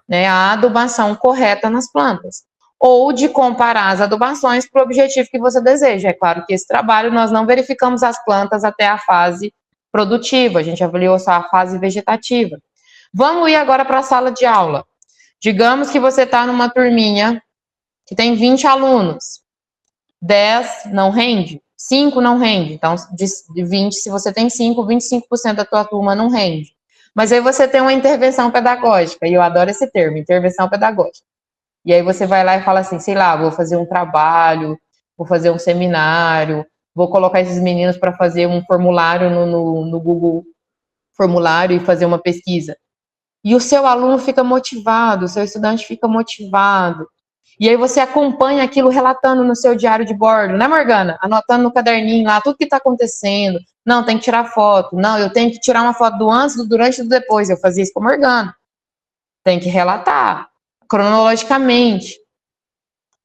né, a adubação correta nas plantas, ou de comparar as adubações para o objetivo que você deseja. É claro que esse trabalho nós não verificamos as plantas até a fase produtiva, a gente avaliou só a fase vegetativa. Vamos ir agora para a sala de aula. Digamos que você está numa turminha que tem 20 alunos, 10 não rende, 5 não rende, então de 20, se você tem 5, 25% da tua turma não rende. Mas aí você tem uma intervenção pedagógica, e eu adoro esse termo, intervenção pedagógica. E aí você vai lá e fala assim, sei lá, vou fazer um trabalho, vou fazer um seminário, vou colocar esses meninos para fazer um formulário no Google Formulário e fazer uma pesquisa. E o seu aluno fica motivado, o seu estudante fica motivado. E aí você acompanha aquilo relatando no seu diário de bordo, né, Morgana? Anotando no caderninho lá tudo que está acontecendo. Não, tem que tirar foto. Não, eu tenho que tirar uma foto do antes, do durante e do depois. Eu fazia isso com a Morgana. Tem que relatar, cronologicamente.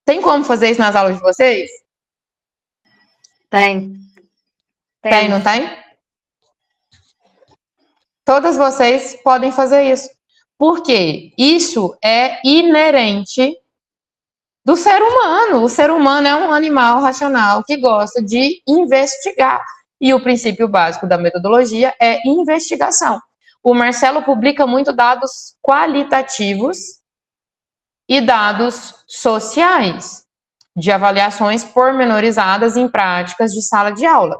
Tem como fazer isso nas aulas de vocês? Tem. Tem, não tem? Todas vocês podem fazer isso. Por quê? Isso é inerente do ser humano. O ser humano é um animal racional que gosta de investigar. E o princípio básico da metodologia é investigação. O Marcelo publica muito dados qualitativos e dados sociais, de avaliações pormenorizadas em práticas de sala de aula.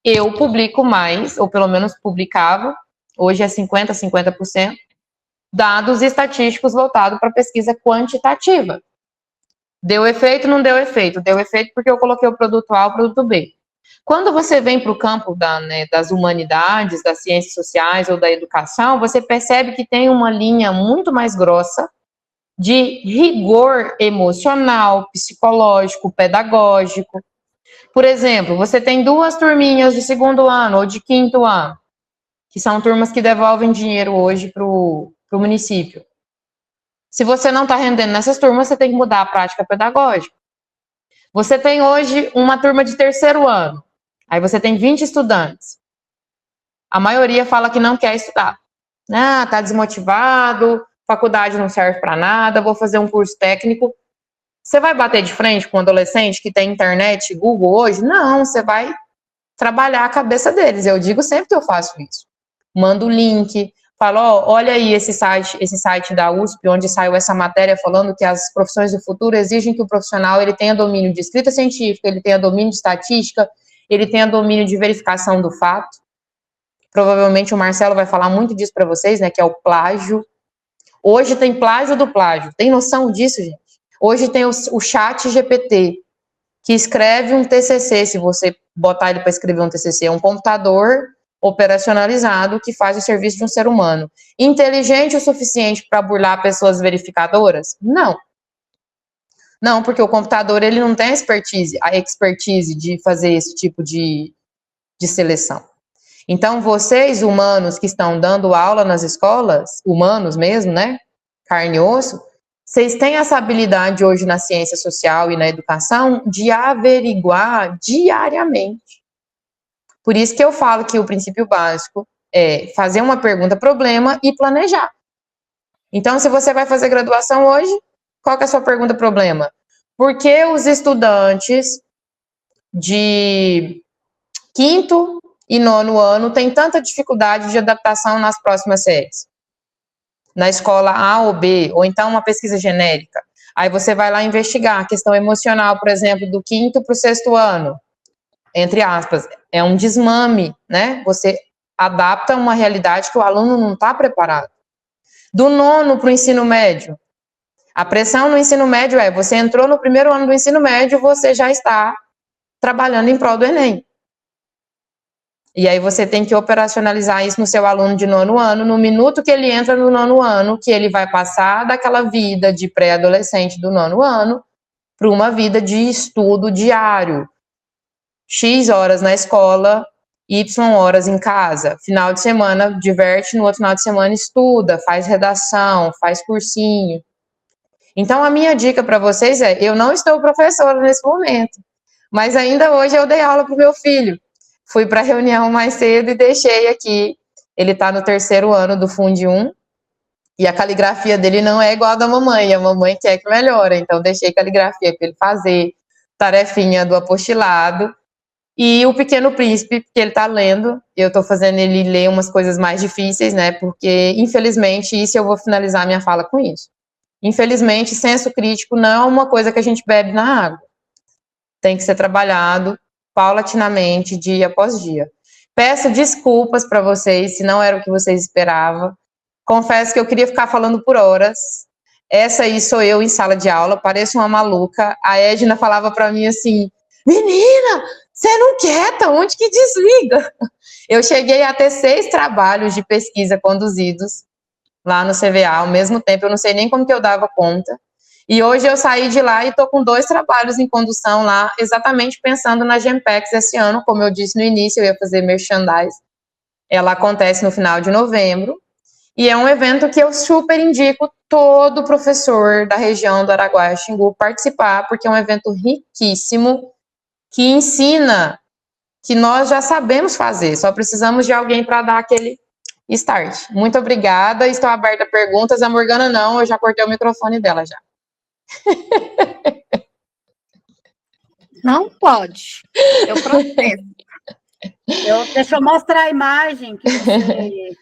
eu publico mais, ou pelo menos publicava, hoje é 50%, dados estatísticos voltados para pesquisa quantitativa. Deu efeito, não deu efeito? Deu efeito porque eu coloquei o produto A, o produto B. Quando você vem para o campo das humanidades, das ciências sociais ou da educação, você percebe que tem uma linha muito mais grossa de rigor emocional, psicológico, pedagógico. Por exemplo, você tem 2 turminhas de 2º ano ou de 5º ano, que são turmas que devolvem dinheiro hoje para o município. Se você não está rendendo nessas turmas, você tem que mudar a prática pedagógica. Você tem hoje uma turma de 3º ano, aí você tem 20 estudantes. A maioria fala que não quer estudar. Ah, tá desmotivado, faculdade não serve para nada, vou fazer um curso técnico. Você vai bater de frente com um adolescente que tem internet, Google hoje? Não, você vai trabalhar a cabeça deles. Eu digo sempre que eu faço isso. Mando o link, falo, olha aí esse site da USP, onde saiu essa matéria falando que as profissões do futuro exigem que o profissional ele tenha domínio de escrita científica, ele tenha domínio de estatística, ele tenha domínio de verificação do fato. Provavelmente o Marcelo vai falar muito disso para vocês, né, que é o plágio. Hoje tem plágio do plágio. Tem noção disso, gente? Hoje tem o chat GPT, que escreve um TCC, se você botar ele para escrever um TCC, é um computador operacionalizado que faz o serviço de um ser humano. Inteligente o suficiente para burlar pessoas verificadoras? Não. Não, porque o computador ele não tem a expertise de fazer esse tipo de seleção. Então, vocês, humanos que estão dando aula nas escolas, humanos mesmo, né, carne e osso, vocês têm essa habilidade hoje na ciência social e na educação de averiguar diariamente. Por isso que eu falo que o princípio básico é fazer uma pergunta-problema e planejar. Então, se você vai fazer graduação hoje, qual que é a sua pergunta-problema? Por que os estudantes de 5º e 9º ano têm tanta dificuldade de adaptação nas próximas séries? Na escola A ou B, ou então uma pesquisa genérica. Aí você vai lá investigar a questão emocional, por exemplo, do 5º para o 6º ano. Entre aspas, é um desmame, né? Você adapta uma realidade que o aluno não está preparado. Do 9º para o ensino médio. A pressão no ensino médio é, você entrou no 1º ano do ensino médio, você já está trabalhando em prol do Enem. E aí você tem que operacionalizar isso no seu aluno de 9º ano, no minuto que ele entra no 9º ano, que ele vai passar daquela vida de pré-adolescente do 9º ano para uma vida de estudo diário. X horas na escola, Y horas em casa. Final de semana diverte, no outro final de semana estuda, faz redação, faz cursinho. Então a minha dica para vocês é, eu não estou professora nesse momento, mas ainda hoje eu dei aula para o meu filho. Fui para a reunião mais cedo e deixei aqui. Ele está no 3º ano do Fundi 1 e a caligrafia dele não é igual a da mamãe. A mamãe quer que melhore, então deixei caligrafia para ele fazer, tarefinha do apostilado. E o Pequeno Príncipe, que ele está lendo, eu estou fazendo ele ler umas coisas mais difíceis, né? Porque, infelizmente, isso eu vou finalizar minha fala com isso. Infelizmente, senso crítico não é uma coisa que a gente bebe na água. Tem que ser trabalhado paulatinamente, dia após dia. Peço desculpas para vocês, se não era o que vocês esperavam. Confesso que eu queria ficar falando por horas. Essa aí sou eu em sala de aula, pareço uma maluca. A Edna falava para mim assim, menina, você não quieta, onde que desliga? Eu cheguei a ter 6 trabalhos de pesquisa conduzidos lá no CVA, ao mesmo tempo, eu não sei nem como que eu dava conta. E hoje eu saí de lá e estou com 2 trabalhos em condução lá, exatamente pensando na Gempex esse ano, como eu disse no início, eu ia fazer merchandise. Ela acontece no final de novembro, e é um evento que eu super indico todo professor da região do Araguaia-Xingu participar, porque é um evento riquíssimo, que ensina que nós já sabemos fazer, só precisamos de alguém para dar aquele start. Muito obrigada, estou aberta a perguntas. A Morgana não, eu já cortei o microfone dela já. Não pode. Eu protesto. Deixa eu mostrar a imagem que você...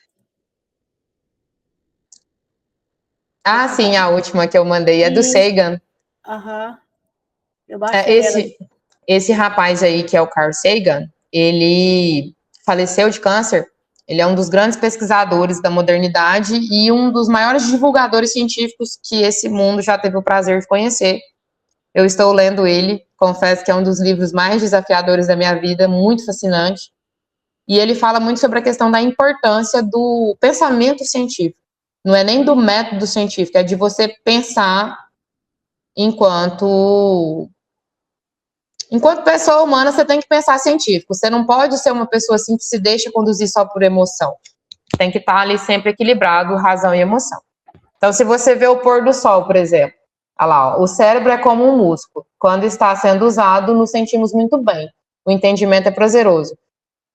Ah, sim, a última que eu mandei é do Sagan. Aham. Eu baixei Esse rapaz aí, que é o Carl Sagan, ele faleceu de câncer. Ele é um dos grandes pesquisadores da modernidade e um dos maiores divulgadores científicos que esse mundo já teve o prazer de conhecer. Eu estou lendo ele, confesso que é um dos livros mais desafiadores da minha vida, muito fascinante. E ele fala muito sobre a questão da importância do pensamento científico. Não é nem do método científico, é de você pensar enquanto pessoa humana, você tem que pensar científico. Você não pode ser uma pessoa assim que se deixa conduzir só por emoção. Tem que estar ali sempre equilibrado, razão e emoção. Então, se você vê o pôr do sol, por exemplo, olha lá, ó, o cérebro é como um músculo. Quando está sendo usado, nos sentimos muito bem. O entendimento é prazeroso.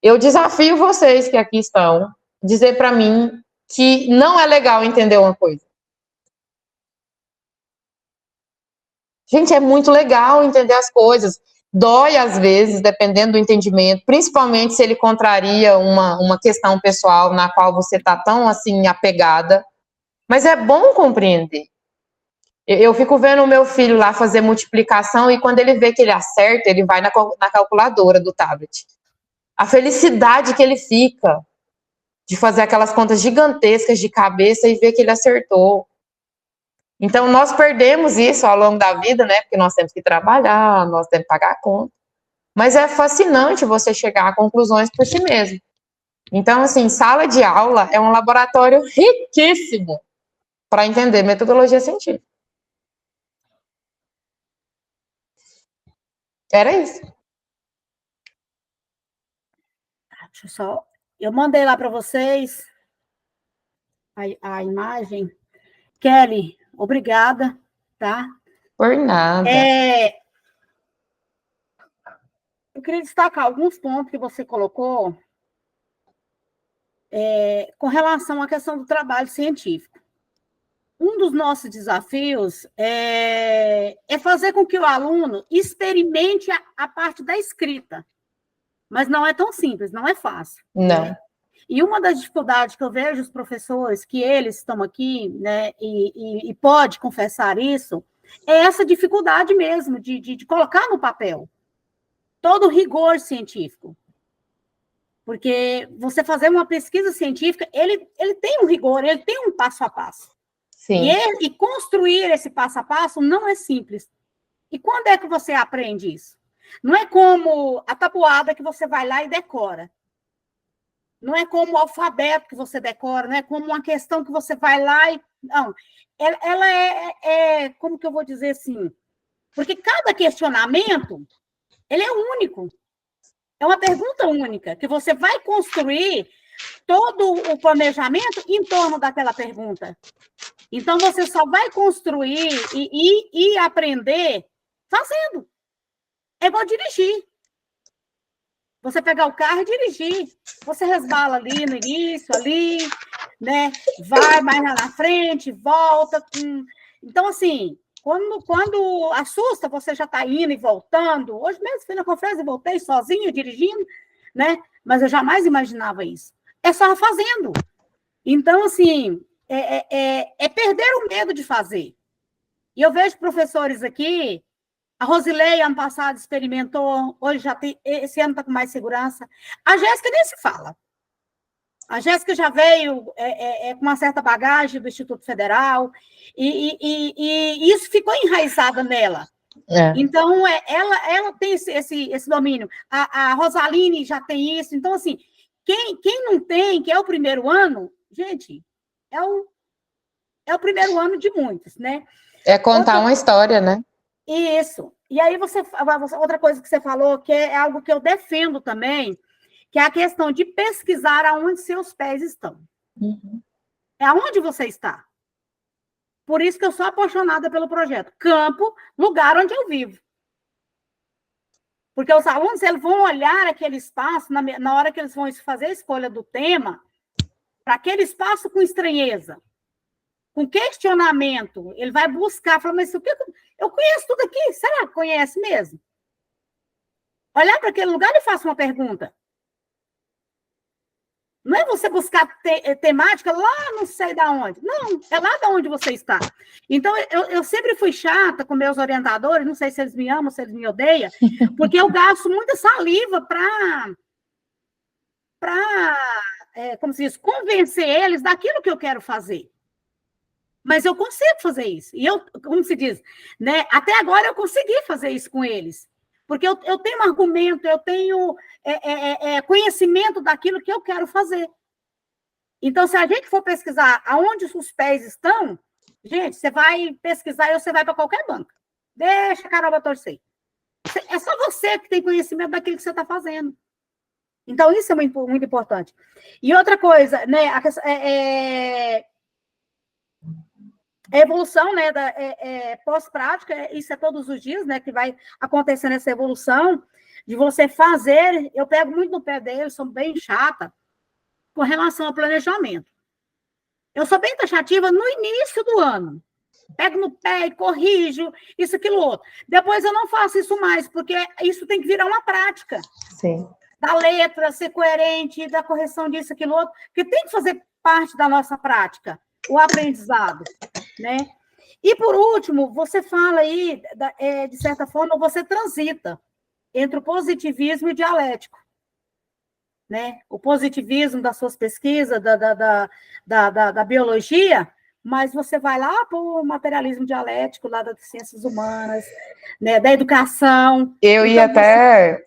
Eu desafio vocês que aqui estão, dizer para mim que não é legal entender uma coisa. Gente, é muito legal entender as coisas. Dói às vezes, dependendo do entendimento, principalmente se ele contraria uma questão pessoal na qual você está tão assim apegada. Mas é bom compreender. Eu fico vendo o meu filho lá fazer multiplicação e quando ele vê que ele acerta, ele vai na calculadora do tablet. A felicidade que ele fica de fazer aquelas contas gigantescas de cabeça e ver que ele acertou. Então, nós perdemos isso ao longo da vida, né? Porque nós temos que trabalhar, nós temos que pagar a conta. Mas é fascinante você chegar a conclusões por si mesmo. Então, assim, sala de aula é um laboratório riquíssimo para entender metodologia científica. Era isso. Deixa eu só... Eu mandei lá para vocês a imagem. Kelly, obrigada, tá? Por nada. Eu queria destacar alguns pontos que você colocou com relação à questão do trabalho científico. Um dos nossos desafios é fazer com que o aluno experimente a parte da escrita. Mas não é tão simples, não é fácil. Não. Né? E uma das dificuldades que eu vejo os professores, que eles estão aqui, né, e pode confessar isso, é essa dificuldade mesmo de colocar no papel todo o rigor científico. Porque você fazer uma pesquisa científica, ele tem um rigor, ele tem um passo a passo. Sim. E construir esse passo a passo não é simples. E quando é que você aprende isso? Não é como a tabuada que você vai lá e decora. Não é como o alfabeto que você decora, não é como uma questão que você vai lá e... Não, ela como que eu vou dizer assim? Porque cada questionamento, ele é único. É uma pergunta única, que você vai construir todo o planejamento em torno daquela pergunta. Então, você só vai construir e aprender fazendo. É igual dirigir. Você pegar o carro e dirigir. Você resbala ali no início, ali, né? Vai mais lá na frente, volta. Então, assim, quando assusta, você já está indo e voltando. Hoje mesmo fui na conferência e voltei sozinho, dirigindo, né? Mas eu jamais imaginava isso. É só fazendo. Então, assim, é perder o medo de fazer. E eu vejo professores aqui... A Rosilei, ano passado, experimentou, hoje já tem, esse ano está com mais segurança. A Jéssica nem se fala. A Jéssica já veio com uma certa bagagem do Instituto Federal, e isso ficou enraizado nela. Então, ela tem esse domínio. A Rosaline já tem isso. Então, assim, quem não tem, que é o primeiro ano, gente, é o primeiro ano de muitos, né? É contar uma história, né? Isso. E aí outra coisa que você falou, que é algo que eu defendo também, que é a questão de pesquisar aonde seus pés estão. Uhum. É aonde você está. Por isso que eu sou apaixonada pelo projeto. Campo, lugar onde eu vivo. Porque os alunos, eles vão olhar aquele espaço, na hora que eles vão fazer a escolha do tema, para aquele espaço com estranheza. Com questionamento, ele vai buscar, falar, mas o que eu conheço tudo aqui, será que conhece mesmo? Olhar para aquele lugar e faça uma pergunta. Não é você buscar temática lá não sei da onde. Não, é lá da onde você está. Então, eu sempre fui chata com meus orientadores, não sei se eles me amam, se eles me odeiam, porque eu gasto muita saliva para como se diz, convencer eles daquilo que eu quero fazer. Mas eu consigo fazer isso. E eu, como se diz, né? Até agora eu consegui fazer isso com eles. Porque eu tenho um argumento, eu tenho conhecimento daquilo que eu quero fazer. Então, se a gente for pesquisar aonde os pés estão, gente, você vai pesquisar e você vai para qualquer banca. Deixa a Carol torcer. É só você que tem conhecimento daquilo que você está fazendo. Então, isso é muito, muito importante. E outra coisa, né? A evolução, né, pós-prática, isso é todos os dias, né, que vai acontecendo essa evolução de você fazer. Eu pego muito no pé deles, sou bem chata com relação ao planejamento. Eu sou bem taxativa no início do ano. Pego no pé e corrijo, isso, aquilo, outro. Depois eu não faço isso mais, porque isso tem que virar uma prática. Sim. Da letra, ser coerente, da correção disso, aquilo, outro, que tem que fazer parte da nossa prática, o aprendizado, né? E, por último, você fala aí, de certa forma, você transita entre o positivismo e o dialético, né? O positivismo das suas pesquisas, da biologia, mas você vai lá para o materialismo dialético, lá das ciências humanas, né? Da educação. Eu ia até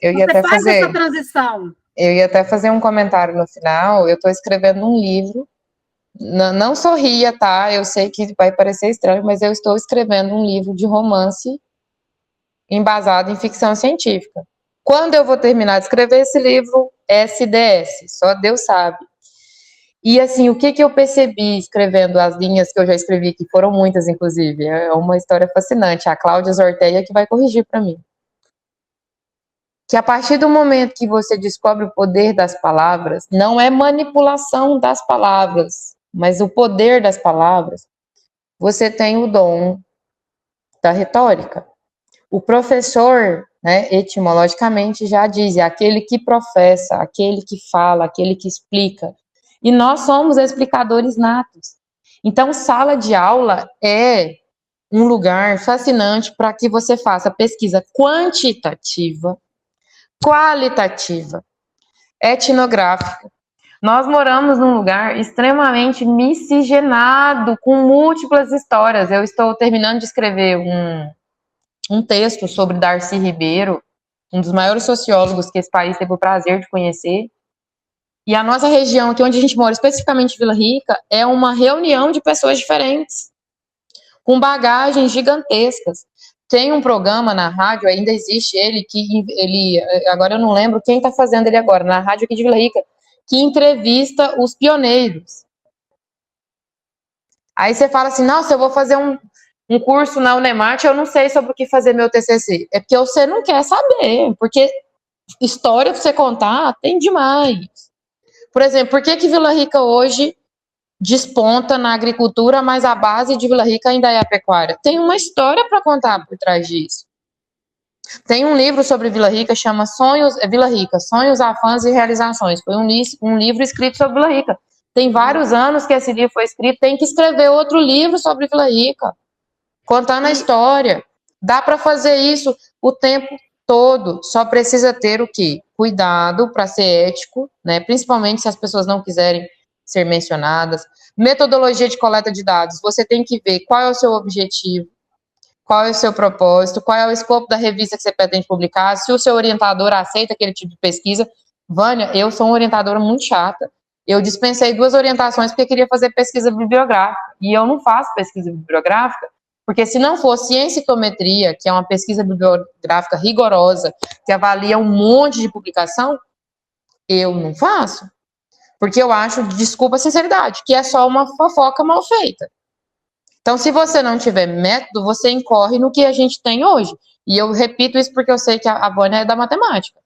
fazer essa transição. Eu ia até fazer um comentário no final. Eu estou escrevendo um livro. Não sorria, tá? Eu sei que vai parecer estranho, mas eu estou escrevendo um livro de romance embasado em ficção científica. Quando eu vou terminar de escrever esse livro, SDS, só Deus sabe. E, assim, o que eu percebi escrevendo as linhas que eu já escrevi, que foram muitas, inclusive, é uma história fascinante. A Cláudia Zorteia que vai corrigir para mim. Que a partir do momento que você descobre o poder das palavras, não é manipulação das palavras, mas o poder das palavras, você tem o dom da retórica. O professor, né, etimologicamente, já diz, é aquele que professa, aquele que fala, aquele que explica. E nós somos explicadores natos. Então, sala de aula é um lugar fascinante para que você faça pesquisa quantitativa, qualitativa, etnográfica. Nós moramos num lugar extremamente miscigenado, com múltiplas histórias. Eu estou terminando de escrever um texto sobre Darcy Ribeiro, um dos maiores sociólogos que esse país teve o prazer de conhecer. E a nossa região, aqui onde a gente mora, especificamente Vila Rica, é uma reunião de pessoas diferentes, com bagagens gigantescas. Tem um programa na rádio, ainda existe ele agora eu não lembro quem está fazendo ele agora, na rádio aqui de Vila Rica, que entrevista os pioneiros. Aí você fala assim, nossa, eu vou fazer um curso na Unemate, eu não sei sobre o que fazer meu TCC. É porque você não quer saber, porque história para você contar tem demais. Por exemplo, por que Vila Rica hoje desponta na agricultura, mas a base de Vila Rica ainda é a pecuária? Tem uma história para contar por trás disso. Tem um livro sobre Vila Rica, chama Vila Rica, Sonhos, Afãs e Realizações. Foi um livro escrito sobre Vila Rica. Tem vários anos que esse livro foi escrito, tem que escrever outro livro sobre Vila Rica, contando a história. Dá para fazer isso o tempo todo, só precisa ter o quê? Cuidado para ser ético, né? Principalmente se as pessoas não quiserem ser mencionadas. Metodologia de coleta de dados, você tem que ver qual é o seu objetivo, qual é o seu propósito, qual é o escopo da revista que você pretende publicar, se o seu orientador aceita aquele tipo de pesquisa. Vânia, eu sou uma orientadora muito chata, eu dispensei 2 orientações porque queria fazer pesquisa bibliográfica, e eu não faço pesquisa bibliográfica, porque se não fosse ciencitometria, que é uma pesquisa bibliográfica rigorosa, que avalia um monte de publicação, eu não faço. Porque eu acho, desculpa a sinceridade, que é só uma fofoca mal feita. Então, se você não tiver método, você incorre no que a gente tem hoje. E eu repito isso porque eu sei que a Vânia é da matemática.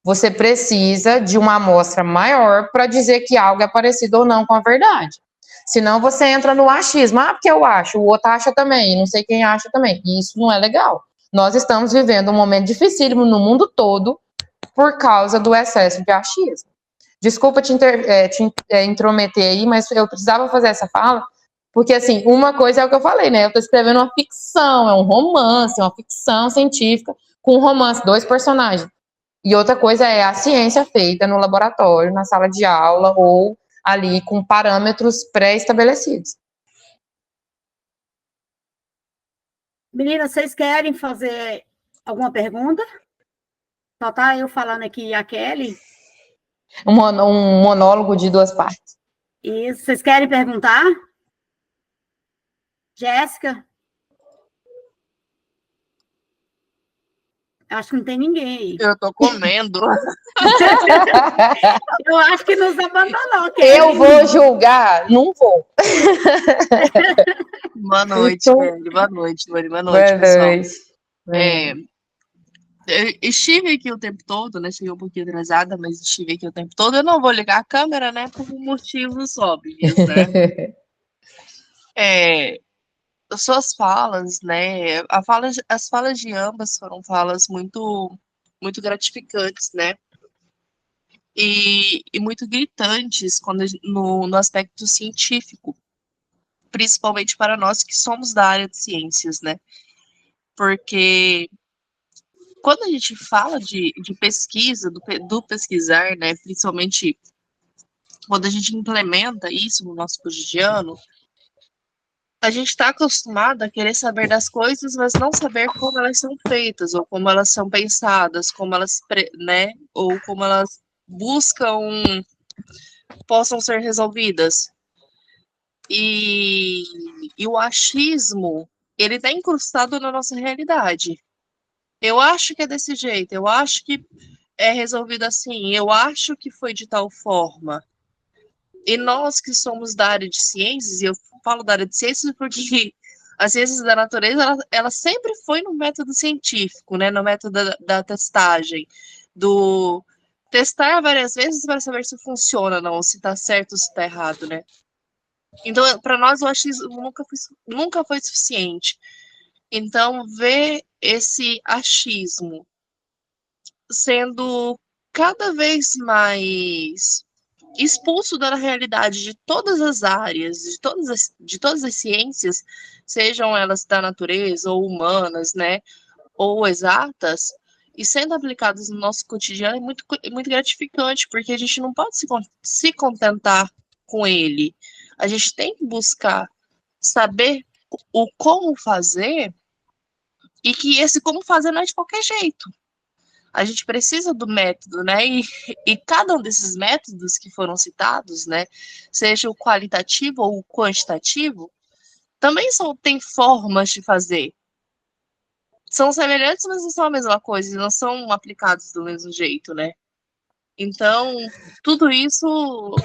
Você precisa de uma amostra maior para dizer que algo é parecido ou não com a verdade. Senão você entra no achismo. Ah, porque eu acho, o outro acha também, não sei quem acha também. E isso não é legal. Nós estamos vivendo um momento dificílimo no mundo todo por causa do excesso de achismo. Desculpa te intrometer aí, mas eu precisava fazer essa fala, porque, assim, uma coisa é o que eu falei, né? Eu tô escrevendo uma ficção, é um romance, uma ficção científica com um romance, 2 personagens. E outra coisa é a ciência feita no laboratório, na sala de aula, ou ali com parâmetros pré-estabelecidos. Meninas, vocês querem fazer alguma pergunta? Só tá eu falando aqui e a Kelly. Um monólogo de 2 partes. Isso. Vocês querem perguntar? Jéssica? Acho que não tem ninguém aí. Eu tô comendo. Eu acho que nos abandonou. Kelly. Eu vou julgar? Não vou. Boa noite, Kelly. Boa noite, pessoal. Eu estive aqui o tempo todo, né? Cheguei um pouquinho atrasada, mas estive aqui o tempo todo. Eu não vou ligar a câmera, né? Por motivos óbvios, né? Suas falas, né? As falas de ambas foram falas muito, muito gratificantes, né? E muito gritantes no aspecto científico, principalmente para nós que somos da área de ciências, né? Porque quando a gente fala de pesquisa, do pesquisar, né? Principalmente quando a gente implementa isso no nosso cotidiano, a gente está acostumado a querer saber das coisas, mas não saber como elas são feitas, ou como elas são pensadas, como elas, né, ou como elas possam ser resolvidas. E o achismo, ele está incrustado na nossa realidade. Eu acho que é desse jeito, eu acho que é resolvido assim, eu acho que foi de tal forma. E nós que somos da área de ciências, e eu falo da área de ciências porque as ciências da natureza, ela sempre foi no método científico, né? No método da testagem, do testar várias vezes para saber se funciona ou não, se está certo ou se está errado, né? Então, para nós, o achismo nunca foi suficiente. Então, ver esse achismo sendo cada vez mais expulso da realidade de todas as áreas, de todas as ciências, sejam elas da natureza ou humanas, né, ou exatas, e sendo aplicadas no nosso cotidiano é muito gratificante, porque a gente não pode se contentar com ele. A gente tem que buscar saber o como fazer, e que esse como fazer não é de qualquer jeito. A gente precisa do método, né? E cada um desses métodos que foram citados, né, seja o qualitativo ou o quantitativo, também tem formas de fazer. São semelhantes, mas não são a mesma coisa, não são aplicados do mesmo jeito, né? Então, tudo isso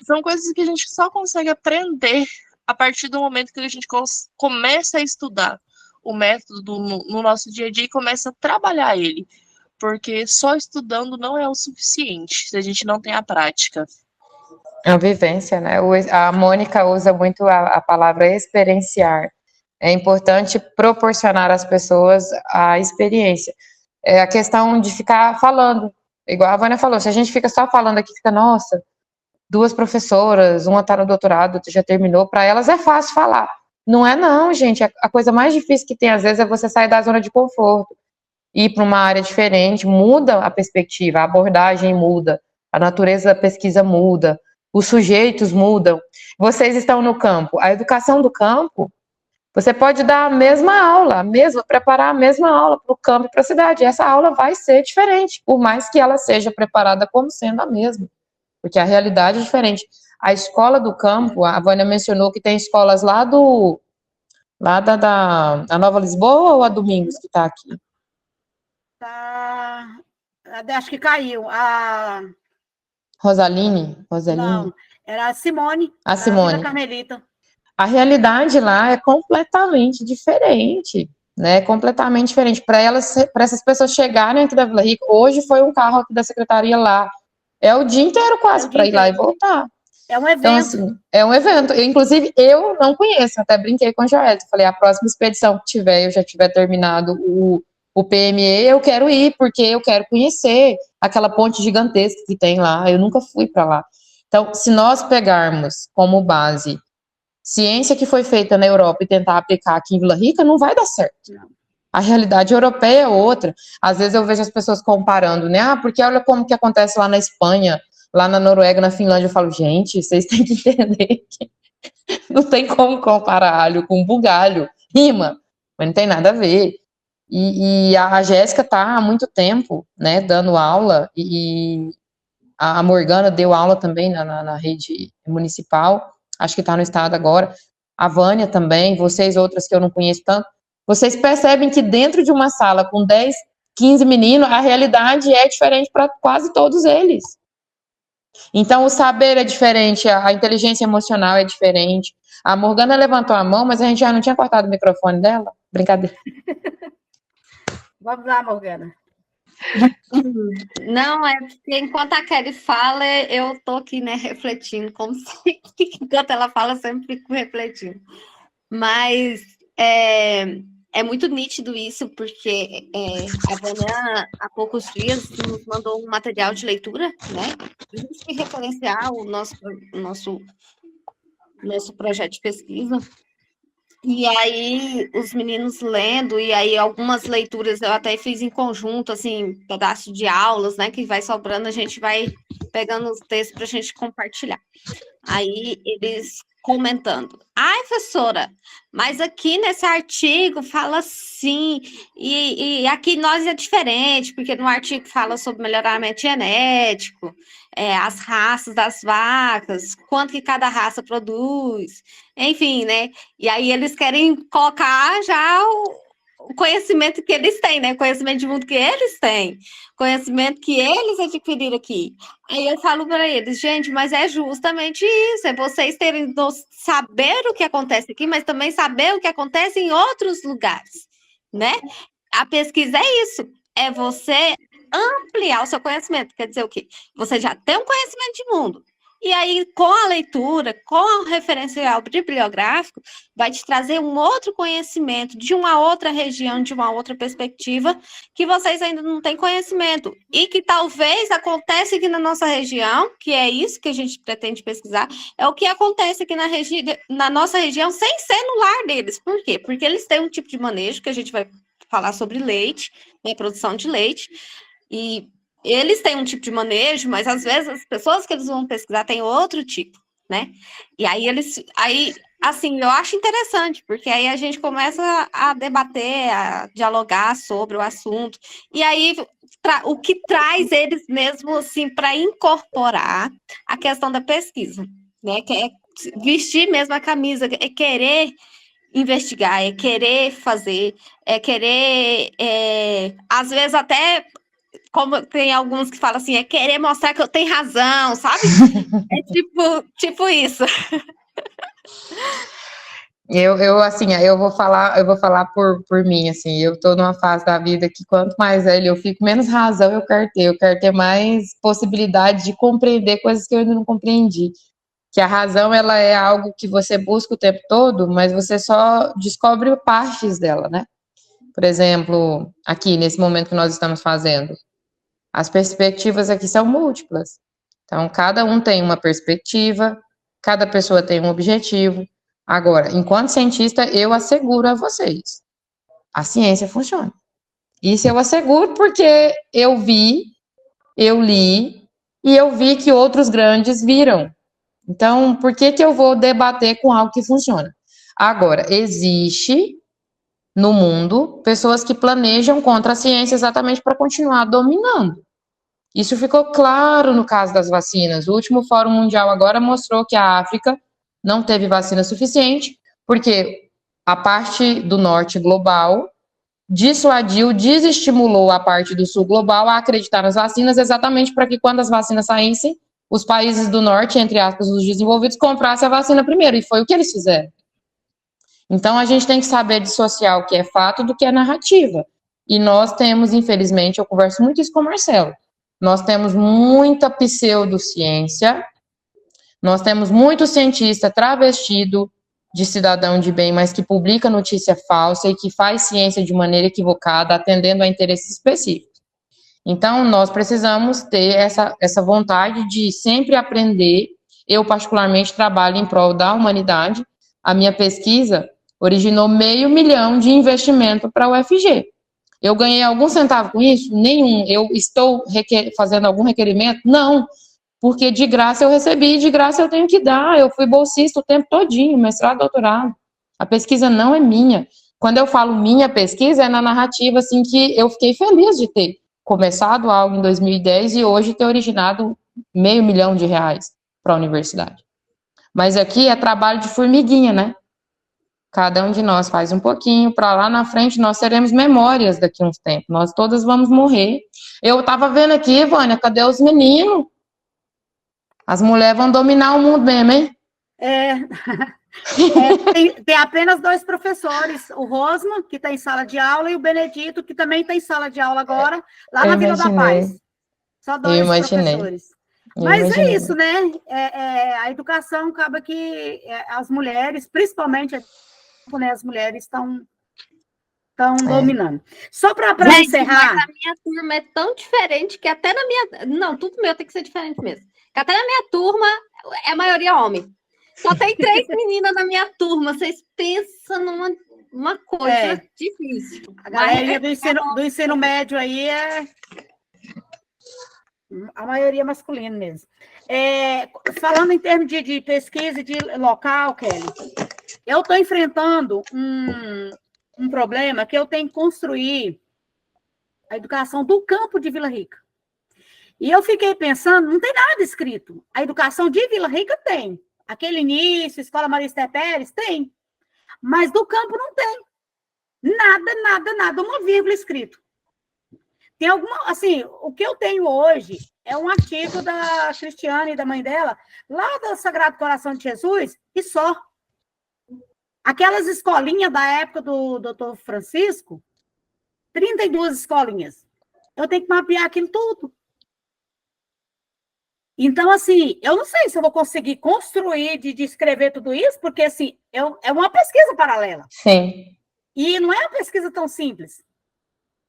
são coisas que a gente só consegue aprender a partir do momento que a gente começa a estudar o método no nosso dia a dia e começa a trabalhar ele. Porque só estudando não é o suficiente, se a gente não tem a prática. É a vivência, né? A Mônica usa muito a palavra experienciar. É importante proporcionar às pessoas a experiência. É a questão de ficar falando, igual a Vânia falou, se a gente fica só falando aqui, fica, nossa, 2 professoras, uma está no doutorado, outra já terminou, para elas é fácil falar. Não é não, gente, a coisa mais difícil que tem às vezes é você sair da zona de conforto, ir para uma área diferente, muda a perspectiva, a abordagem muda, a natureza da pesquisa muda, os sujeitos mudam. Vocês estão no campo, a educação do campo, você pode dar a mesma aula, preparar a mesma aula para o campo e para a cidade. Essa aula vai ser diferente, por mais que ela seja preparada como sendo a mesma, porque a realidade é diferente. A escola do campo, a Vânia mencionou que tem escolas lá da Nova Lisboa ou a Domingos que está aqui? Acho que caiu. A Rosaline? Não, era a Simone. A Simone. Carmelita. A realidade lá é completamente diferente, né? Completamente diferente. Para essas pessoas chegarem aqui da Vila Rica, hoje foi um carro aqui da secretaria lá. É o dia inteiro quase para ir lá e voltar. É um evento. Então, assim, é um evento. Inclusive, eu não conheço, até brinquei com a Joelita. Falei, a próxima expedição que tiver, eu já tiver terminado o PME, eu quero ir, porque eu quero conhecer aquela ponte gigantesca que tem lá, eu nunca fui para lá. Então, se nós pegarmos como base ciência que foi feita na Europa e tentar aplicar aqui em Vila Rica, não vai dar certo. A realidade europeia é outra. Às vezes eu vejo as pessoas comparando, né? Ah, porque olha como que acontece lá na Espanha, lá na Noruega, na Finlândia. Eu falo, gente, vocês têm que entender que não tem como comparar alho com bugalho. Rima, mas não tem nada a ver. E a Jéssica está há muito tempo, né, dando aula, e a Morgana deu aula também na rede municipal, acho que está no estado agora, a Vânia também, vocês outras que eu não conheço tanto, vocês percebem que dentro de uma sala com 10, 15 meninos, a realidade é diferente para quase todos eles. Então, o saber é diferente, a inteligência emocional é diferente. A Morgana levantou a mão, mas a gente já não tinha cortado o microfone dela? Brincadeira. Vamos lá, Morgana. Não, é porque enquanto a Kelly fala, eu tô aqui, né, refletindo, como se enquanto ela fala, eu sempre fico refletindo. Mas é muito nítido isso, porque a Vânia, há poucos dias, nos mandou um material de leitura, né? A gente tem que referenciar o nosso projeto de pesquisa. E aí, os meninos lendo, e aí algumas leituras eu até fiz em conjunto, assim, pedaço de aulas, né, que vai sobrando, a gente vai pegando os textos para a gente compartilhar. Aí, eles comentando, ai, professora, mas aqui nesse artigo fala assim, e aqui nós é diferente, porque no artigo fala sobre melhoramento genético, as raças das vacas, quanto que cada raça produz, enfim, né? E aí eles querem colocar já o conhecimento que eles têm, né? Conhecimento de mundo que eles têm, conhecimento que eles adquiriram aqui. Aí eu falo para eles, gente, mas é justamente isso, é vocês terem saber o que acontece aqui, mas também saber o que acontece em outros lugares, né? A pesquisa é isso, é você ampliar o seu conhecimento, quer dizer o quê? Você já tem um conhecimento de mundo, e aí, com a leitura, com o referencial bibliográfico, vai te trazer um outro conhecimento de uma outra região, de uma outra perspectiva, que vocês ainda não têm conhecimento. E que talvez aconteça aqui na nossa região, que é isso que a gente pretende pesquisar, é o que acontece aqui na nossa região, sem ser no lar deles. Por quê? Porque eles têm um tipo de manejo, que a gente vai falar sobre leite, né, produção de leite, e eles têm um tipo de manejo, mas às vezes as pessoas que eles vão pesquisar têm outro tipo, né? E aí assim, eu acho interessante, porque aí a gente começa a debater, a dialogar sobre o assunto, e aí o que traz eles mesmo, assim, para incorporar a questão da pesquisa, né? Que é vestir mesmo a camisa, é querer investigar, é querer fazer, é querer, às vezes até, como tem alguns que falam assim, é querer mostrar que eu tenho razão, sabe? É tipo isso. Eu vou falar por mim, assim, eu tô numa fase da vida que quanto mais velho eu fico, menos razão eu quero ter mais possibilidade de compreender coisas que eu ainda não compreendi. Que a razão, ela é algo que você busca o tempo todo, mas você só descobre partes dela, né? Por exemplo, aqui, nesse momento que nós estamos fazendo, as perspectivas aqui são múltiplas. Então, cada um tem uma perspectiva, cada pessoa tem um objetivo. Agora, enquanto cientista, eu asseguro a vocês, a ciência funciona. Isso eu asseguro porque eu vi, eu li, e eu vi que outros grandes viram. Então, por que eu vou debater com algo que funciona? Agora, existe no mundo pessoas que planejam contra a ciência exatamente para continuar dominando. Isso ficou claro no caso das vacinas. O último Fórum Mundial agora mostrou que a África não teve vacina suficiente, porque a parte do norte global dissuadiu, desestimulou a parte do sul global a acreditar nas vacinas, exatamente para que quando as vacinas saíssem, os países do norte, entre aspas, os desenvolvidos, comprassem a vacina primeiro, e foi o que eles fizeram. Então, a gente tem que saber dissociar o que é fato do que é narrativa. E nós temos, infelizmente, eu converso muito isso com o Marcelo, nós temos muita pseudociência, nós temos muito cientista travestido de cidadão de bem, mas que publica notícia falsa e que faz ciência de maneira equivocada, atendendo a interesses específicos. Então, nós precisamos ter essa vontade de sempre aprender. Eu, particularmente, trabalho em prol da humanidade. A minha pesquisa originou R$500 mil de investimento para a UFG. Eu ganhei algum centavo com isso? Nenhum. Eu estou fazendo algum requerimento? Não. Porque de graça eu recebi, de graça eu tenho que dar. Eu fui bolsista o tempo todinho, mestrado, doutorado. A pesquisa não é minha. Quando eu falo minha pesquisa, é na narrativa assim, que eu fiquei feliz de ter começado algo em 2010 e hoje ter originado R$500 mil para a universidade. Mas aqui é trabalho de formiguinha, né? Cada um de nós faz um pouquinho, para lá na frente nós teremos memórias daqui a uns tempos. Nós todas vamos morrer. Eu estava vendo aqui, Vânia, cadê os meninos? As mulheres vão dominar o mundo mesmo, hein? Tem apenas 2 professores, o Rosman, que está em sala de aula, e o Benedito, que também está em sala de aula agora, lá na Vila da Paz. Só 2 professores. Mas é isso, né? A educação acaba que as mulheres, principalmente as mulheres, estão dominando. Só para encerrar... Mas a minha turma é tão diferente que até na minha... Não, tudo meu tem que ser diferente mesmo. Que até na minha turma é a maioria homem. Só tem 3 meninas na minha turma. Vocês pensam numa coisa difícil. A galera do ensino médio aí a maioria masculina mesmo. Falando em termos de pesquisa e de local, Kelly, eu estou enfrentando um problema que eu tenho que construir a educação do campo de Vila Rica. E eu fiquei pensando, não tem nada escrito. A educação de Vila Rica tem. Aquele início, Escola Marista Pérez, tem. Mas do campo não tem. Nada, uma vírgula escrito. Tem alguma, assim, o que eu tenho hoje é um artigo da Cristiane e da mãe dela, lá do Sagrado Coração de Jesus, e só. Aquelas escolinhas da época do Dr. Francisco, 32 escolinhas. Eu tenho que mapear aquilo tudo. Então, assim, eu não sei se eu vou conseguir construir, de escrever tudo isso, porque, assim, é uma pesquisa paralela. Sim. E não é uma pesquisa tão simples.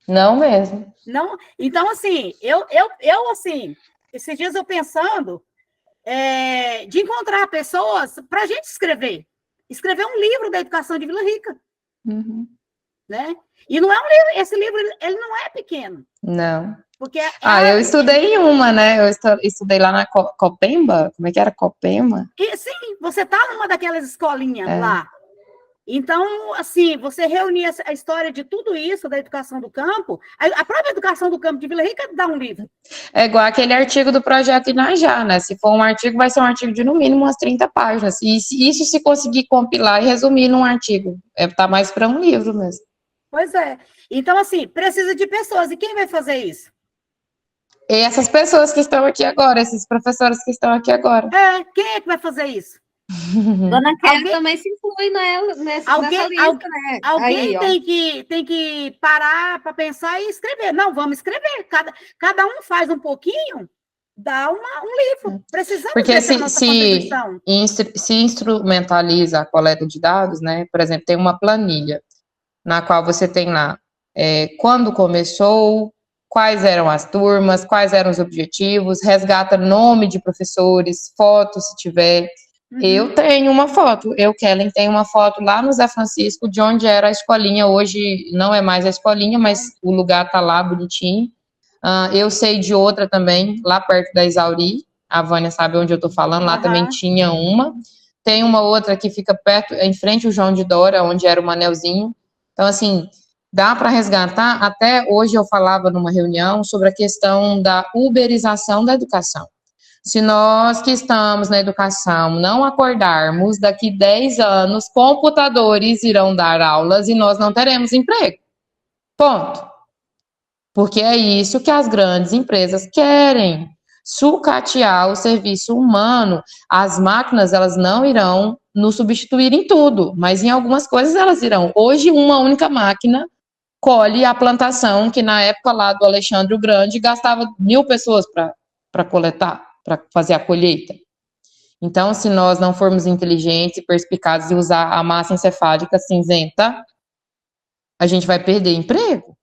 Não mesmo. Não, então, assim, eu assim, esses dias eu pensando de encontrar pessoas para a gente escrever um livro da educação de Vila Rica. Uhum. Né? E não é um livro, esse livro, ele não é pequeno. Não. Porque eu estudei em uma, né? Eu estudei lá na Copemba. Como é que era? Copema? E, sim, você está numa daquelas escolinhas lá. Então, assim, você reunir a história de tudo isso, da educação do campo, a própria educação do campo de Vila Rica dá um livro. É igual aquele artigo do Projeto Inajá, né? Se for um artigo, vai ser um artigo de, no mínimo, umas 30 páginas. E isso se conseguir compilar e resumir num artigo. Tá mais para um livro mesmo. Pois é. Então, assim, precisa de pessoas. E quem vai fazer isso? E essas pessoas que estão aqui agora, esses professores que estão aqui agora. Quem é que vai fazer isso? Dona Kelly também se inclui nessa lista, né? Alguém tem que parar para pensar e escrever. Não, vamos escrever. Cada um faz um pouquinho, dá um livro. Precisamos dessa nossa contribuição. Se instrumentaliza a coleta de dados, né? Por exemplo, tem uma planilha na qual você tem lá quando começou, quais eram as turmas, quais eram os objetivos, resgata nome de professores, fotos, se tiver. Eu tenho uma foto, Kellen, tenho uma foto lá no Zé Francisco, de onde era a escolinha, hoje não é mais a escolinha, mas o lugar tá lá, bonitinho. Eu sei de outra também, lá perto da Isauri, a Vânia sabe onde eu tô falando, lá também tinha uma. Tem uma outra que fica perto, em frente ao João de Dora, onde era o Manelzinho. Então, assim, dá para resgatar. Até hoje eu falava numa reunião sobre a questão da uberização da educação. Se nós que estamos na educação não acordarmos, daqui 10 anos, computadores irão dar aulas e nós não teremos emprego. Ponto. Porque é isso que as grandes empresas querem. Sucatear o serviço humano. As máquinas, elas não irão nos substituir em tudo, mas em algumas coisas elas irão. Hoje, uma única máquina colhe a plantação que na época lá do Alexandre o Grande gastava 1.000 pessoas para coletar, para fazer a colheita. Então, se nós não formos inteligentes e perspicazes e usar a massa encefálica cinzenta, a gente vai perder emprego.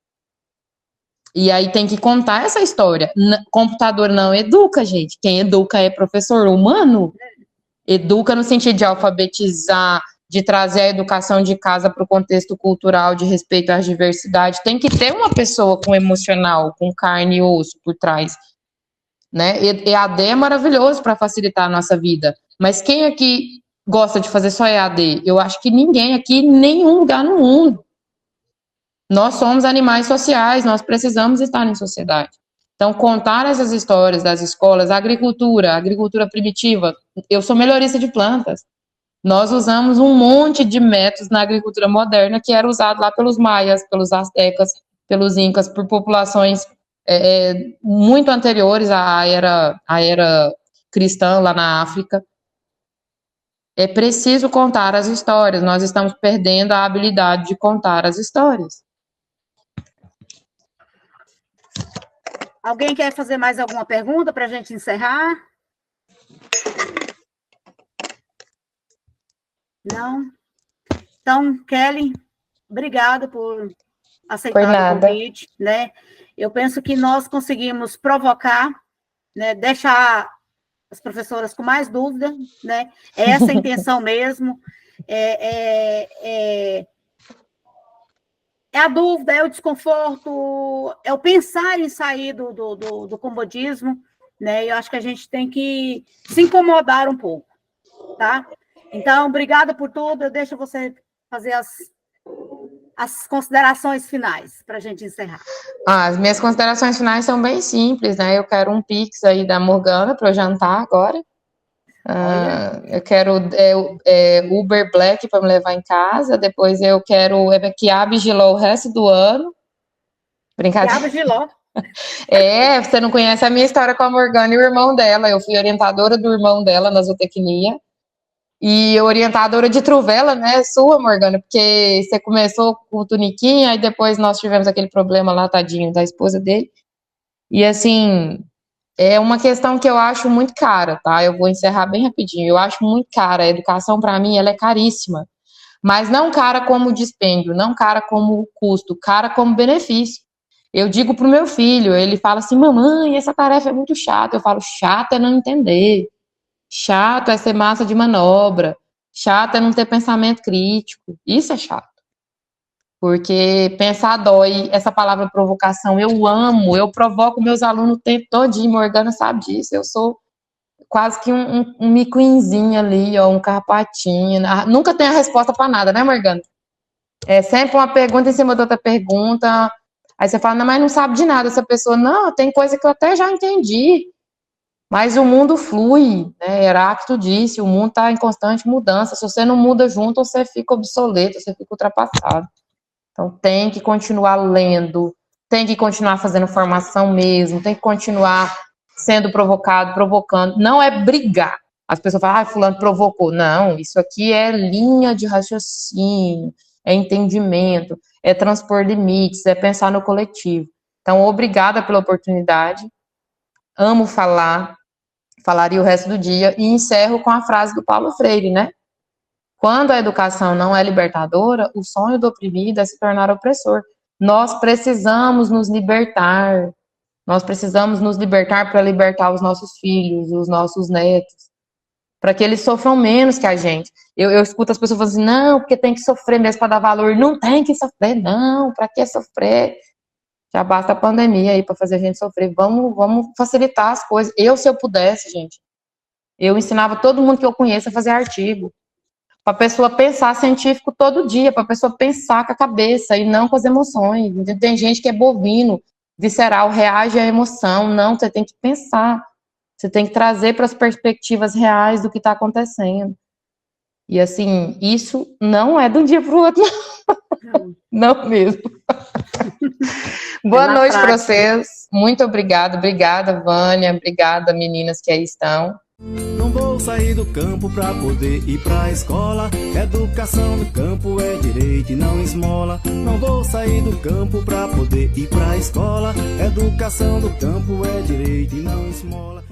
E aí tem que contar essa história. Computador não educa, gente. Quem educa é professor humano. Educa no sentido de alfabetizar, de trazer a educação de casa para o contexto cultural, de respeito às diversidades. Tem que ter uma pessoa com emocional, com carne e osso por trás. Né? EAD é maravilhoso para facilitar a nossa vida. Mas quem aqui gosta de fazer só EAD? Eu acho que ninguém aqui, em nenhum lugar no mundo. Nós somos animais sociais, nós precisamos estar em sociedade. Então, contar essas histórias das escolas, agricultura primitiva. Eu sou melhorista de plantas. Nós usamos um monte de métodos na agricultura moderna que era usado lá pelos maias, pelos astecas, pelos incas, por populações muito anteriores à era cristã lá na África. É preciso contar as histórias. Nós estamos perdendo a habilidade de contar as histórias. Alguém quer fazer mais alguma pergunta para a gente encerrar? Não? Então, Kelly, obrigada por aceitar o convite, né? Eu penso que nós conseguimos provocar, né, deixar as professoras com mais dúvida, né? É essa a intenção mesmo. É a dúvida, é o desconforto, é o pensar em sair do comodismo, né? Eu acho que a gente tem que se incomodar um pouco, tá? Então, obrigada por tudo. Eu deixo você fazer as considerações finais para a gente encerrar. As minhas considerações finais são bem simples, né? Eu quero um Pix aí da Morgana para eu jantar agora. Eu quero Uber Black para me levar em casa. Depois eu quero quiabo Giló o resto do ano. Brincadeira. Quiabo Giló. Você não conhece a minha história com a Morgana e o irmão dela. Eu fui orientadora do irmão dela na zootecnia. E orientadora de truvela, né? Sua, Morgana, porque você começou com o Tuniquinho, aí depois nós tivemos aquele problema lá, tadinho, da esposa dele. E assim, é uma questão que eu acho muito cara, tá? Eu vou encerrar bem rapidinho. Eu acho muito cara. A educação, para mim, ela é caríssima. Mas não cara como dispêndio, não cara como custo, cara como benefício. Eu digo pro meu filho, ele fala assim, mamãe, essa tarefa é muito chata. Eu falo, chata é não entender. Chato é ser massa de manobra. Chato é não ter pensamento crítico. Isso é chato. Porque pensar dói. Essa palavra provocação, eu amo. Eu provoco meus alunos o tempo todinho. Morgana sabe disso. Eu sou quase que um micuinzinho ali, ó, um carrapatinho. Nunca tem a resposta para nada, né, Morgana? É sempre uma pergunta em cima de outra pergunta. Aí você fala, não, mas não sabe de nada. Essa pessoa, não, tem coisa que eu até já entendi. Mas o mundo flui, né? Heráclito disse, o mundo está em constante mudança. Se você não muda junto, você fica obsoleto, você fica ultrapassado. Então tem que continuar lendo, tem que continuar fazendo formação mesmo, tem que continuar sendo provocado, provocando. Não é brigar. As pessoas falam, fulano provocou. Não, isso aqui é linha de raciocínio, é entendimento, é transpor limites, é pensar no coletivo. Então, obrigada pela oportunidade. Amo falar. Falaria o resto do dia, e encerro com a frase do Paulo Freire, né? Quando a educação não é libertadora, o sonho do oprimido é se tornar opressor. Nós precisamos nos libertar. Nós precisamos nos libertar para libertar os nossos filhos, os nossos netos, para que eles sofram menos que a gente. Eu escuto as pessoas falando assim, não, porque tem que sofrer mesmo para dar valor. Não tem que sofrer, não, para que sofrer? Já basta a pandemia aí para fazer a gente sofrer. Vamos facilitar as coisas. Se eu pudesse, gente, eu ensinava todo mundo que eu conheço a fazer artigo. Para a pessoa pensar científico todo dia, para a pessoa pensar com a cabeça e não com as emoções. Tem gente que é bovino, visceral, reage à emoção. Não, você tem que pensar. Você tem que trazer para as perspectivas reais do que está acontecendo. E assim, isso não é de um dia para o outro. Não mesmo. Boa noite para vocês. Muito obrigada. Obrigada, Vânia. Obrigada, meninas que aí estão. Não vou sair do campo pra poder ir pra escola. Educação do campo é direito e não esmola. Não vou sair do campo pra poder ir pra escola. Educação do campo é direito e não esmola.